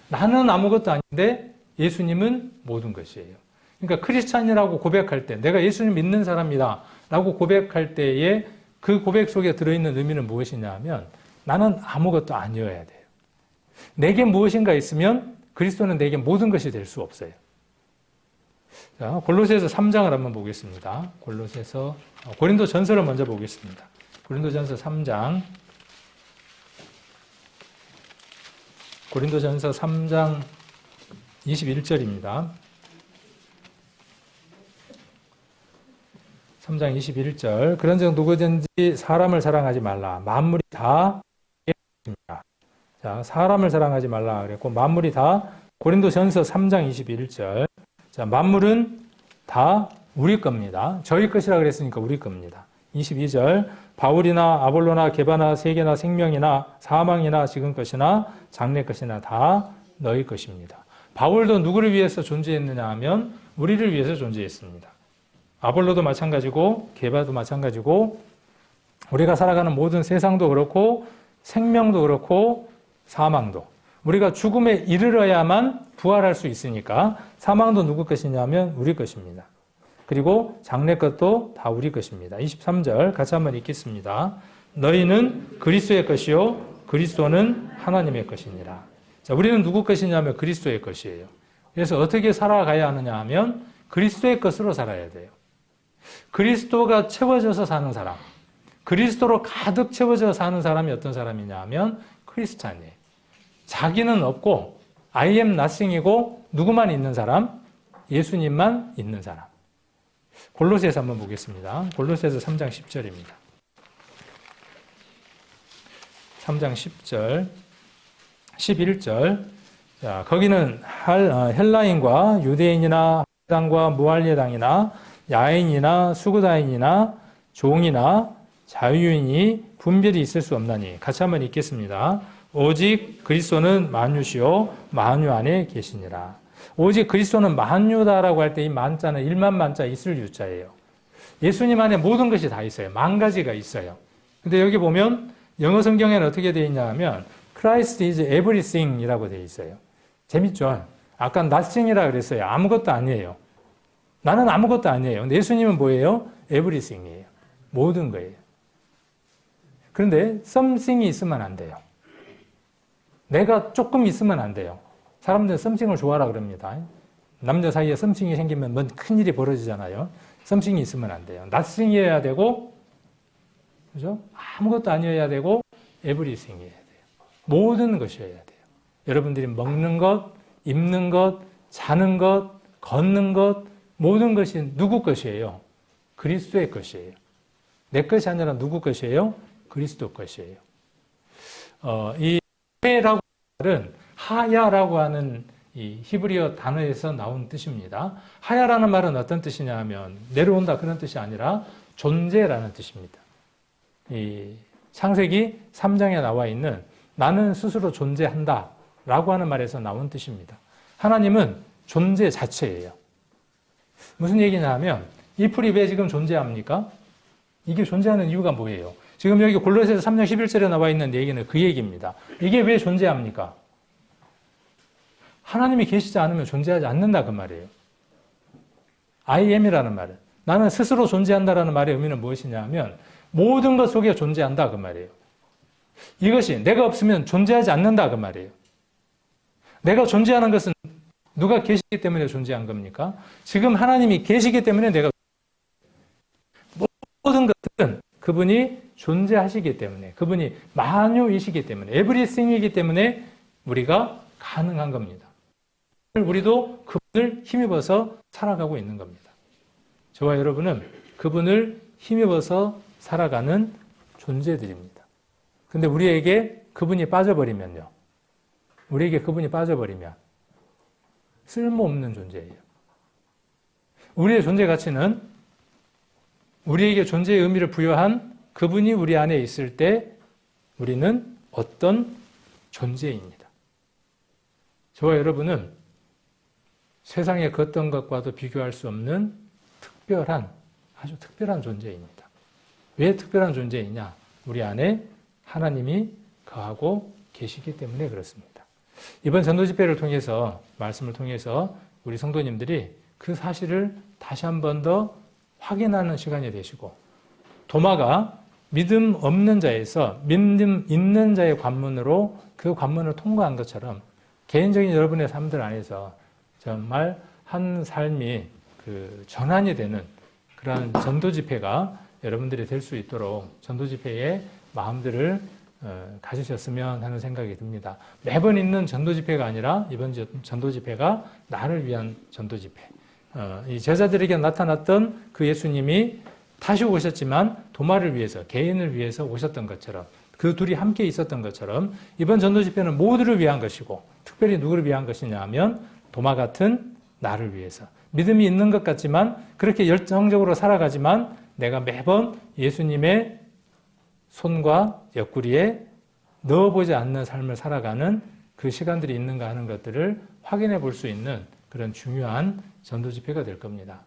S1: 나는 아무것도 아닌데 예수님은 모든 것이에요. 그러니까 크리스찬이라고 고백할 때 내가 예수님 믿는 사람이다 라고 고백할 때에 그 고백 속에 들어있는 의미는 무엇이냐 하면 나는 아무것도 아니어야 돼요. 내게 무엇인가 있으면 그리스도는 내게 모든 것이 될 수 없어요. 자, 골로새서 3장을 한번 보겠습니다. 고린도 전서를 먼저 보겠습니다. 고린도 전서 3장. 고린도 전서 3장 21절입니다. 3장 21절. 그런즉 누구든지 사람을 사랑하지 말라. 만물이 다 있습니다. 자, 사람을 사랑하지 말라 그랬고 만물이 다 고린도 전서 3장 21절. 자, 만물은 다 우리 겁니다. 저희 것이라 그랬으니까 우리 겁니다. 22절. 바울이나 아볼로나 게바나 세계나 생명이나 사망이나 지금 것이나 장래 것이나 다 너희 것입니다. 바울도 누구를 위해서 존재했느냐 하면 우리를 위해서 존재했습니다. 아볼로도 마찬가지고 게바도 마찬가지고 우리가 살아가는 모든 세상도 그렇고 생명도 그렇고 사망도 우리가 죽음에 이르러야만 부활할 수 있으니까 사망도 누구 것이냐면 우리 것입니다. 그리고 장래 것도 다 우리 것입니다. 23절 같이 한번 읽겠습니다. 너희는 그리스도의 것이요 그리스도는 하나님의 것이니라. 자, 우리는 누구 것이냐면 그리스도의 것이에요. 그래서 어떻게 살아가야 하느냐 하면 그리스도의 것으로 살아야 돼요. 그리스도가 채워져서 사는 사람, 그리스도로 가득 채워져 사는 사람이 어떤 사람이냐 하면 크리스찬이에요. 자기는 없고 I am nothing이고 누구만 있는 사람? 예수님만 있는 사람. 골로새서 한번 보겠습니다. 골로새서 3장 10절입니다. 3장 10절, 11절. 자, 거기는 헬라인과 유대인이나 해당과 무할례당이나 야인이나 수구다인이나 종이나 자유인이 분별이 있을 수 없나니. 같이 한번 읽겠습니다. 오직 그리스도는 만유시요 만유 안에 계시니라. 오직 그리스도는 만유다라고 할 때 이 만자는 일만 만자 있을 유자예요. 예수님 안에 모든 것이 다 있어요. 만 가지가 있어요. 근데 여기 보면 영어 성경에는 어떻게 되어 있냐 하면 Christ is everything 이라고 되어 있어요. 재밌죠? 아까 nothing이라 그랬어요. 아무것도 아니에요. 나는 아무것도 아니에요. 근데 예수님은 뭐예요? everything이에요. 모든 거예요. 그런데 something이 있으면 안 돼요. 내가 조금 있으면 안 돼요. 사람들은 썸씽을 좋아하라 그럽니다. 남녀 사이에 썸씽이 생기면 뭔 큰일이 벌어지잖아요. 썸씽이 있으면 안 돼요. nothing이어야 되고, 그죠? 아무것도 아니어야 되고, everything이어야 돼요. 모든 것이어야 돼요. 여러분들이 먹는 것, 입는 것, 자는 것, 걷는 것, 모든 것이 누구 것이에요? 그리스도의 것이에요. 내 것이 아니라 누구 것이에요? 그리스도 것이에요. 이 하야라고 하는 하야라고 하는 이 히브리어 단어에서 나온 뜻입니다. 하야라는 말은 어떤 뜻이냐 하면 내려온다 그런 뜻이 아니라 존재라는 뜻입니다. 이 창세기 3장에 나와 있는 나는 스스로 존재한다 라고 하는 말에서 나온 뜻입니다. 하나님은 존재 자체예요. 무슨 얘기냐 하면 이 풀이 왜 지금 존재합니까? 이게 존재하는 이유가 뭐예요? 지금 여기 골로새서 3장 11절에 나와 있는 얘기는 그 얘기입니다. 이게 왜 존재합니까? 하나님이 계시지 않으면 존재하지 않는다 그 말이에요. I am이라는 말은 나는 스스로 존재한다라는 말의 의미는 무엇이냐 하면 모든 것 속에 존재한다 그 말이에요. 이것이 내가 없으면 존재하지 않는다 그 말이에요. 내가 존재하는 것은 누가 계시기 때문에 존재한 겁니까? 지금 하나님이 계시기 때문에 내가 모든 것들은 그분이 존재하시기 때문에 그분이 만유이시기 때문에 에브리싱이기 때문에 우리가 가능한 겁니다. 우리도 그분을 힘입어서 살아가고 있는 겁니다. 저와 여러분은 그분을 힘입어서 살아가는 존재들입니다. 근데 우리에게 그분이 빠져버리면요. 우리에게 그분이 빠져버리면 쓸모없는 존재예요. 우리의 존재 가치는 우리에게 존재의 의미를 부여한 그분이 우리 안에 있을 때 우리는 어떤 존재입니다. 저와 여러분은 세상의 그 어떤 것과도 비교할 수 없는 특별한, 아주 특별한 존재입니다. 왜 특별한 존재이냐? 우리 안에 하나님이 거하고 계시기 때문에 그렇습니다. 이번 전도 집회를 통해서, 말씀을 통해서 우리 성도님들이 그 사실을 다시 한 번 더 확인하는 시간이 되시고, 도마가 믿음 없는 자에서 믿음 있는 자의 관문으로 그 관문을 통과한 것처럼 개인적인 여러분의 삶들 안에서 정말 한 삶이 그 전환이 되는 그러한 전도 집회가 여러분들이 될 수 있도록 전도 집회의 마음들을 가지셨으면 하는 생각이 듭니다. 매번 있는 전도 집회가 아니라 이번 전도 집회가 나를 위한 전도 집회. 이 제자들에게 나타났던 그 예수님이 다시 오셨지만 도마를 위해서, 개인을 위해서 오셨던 것처럼 그 둘이 함께 있었던 것처럼 이번 전도 집회는 모두를 위한 것이고 특별히 누구를 위한 것이냐 하면 도마 같은 나를 위해서 믿음이 있는 것 같지만 그렇게 열정적으로 살아가지만 내가 매번 예수님의 손과 옆구리에 넣어보지 않는 삶을 살아가는 그 시간들이 있는가 하는 것들을 확인해 볼 수 있는 그런 중요한 전도 집회가 될 겁니다.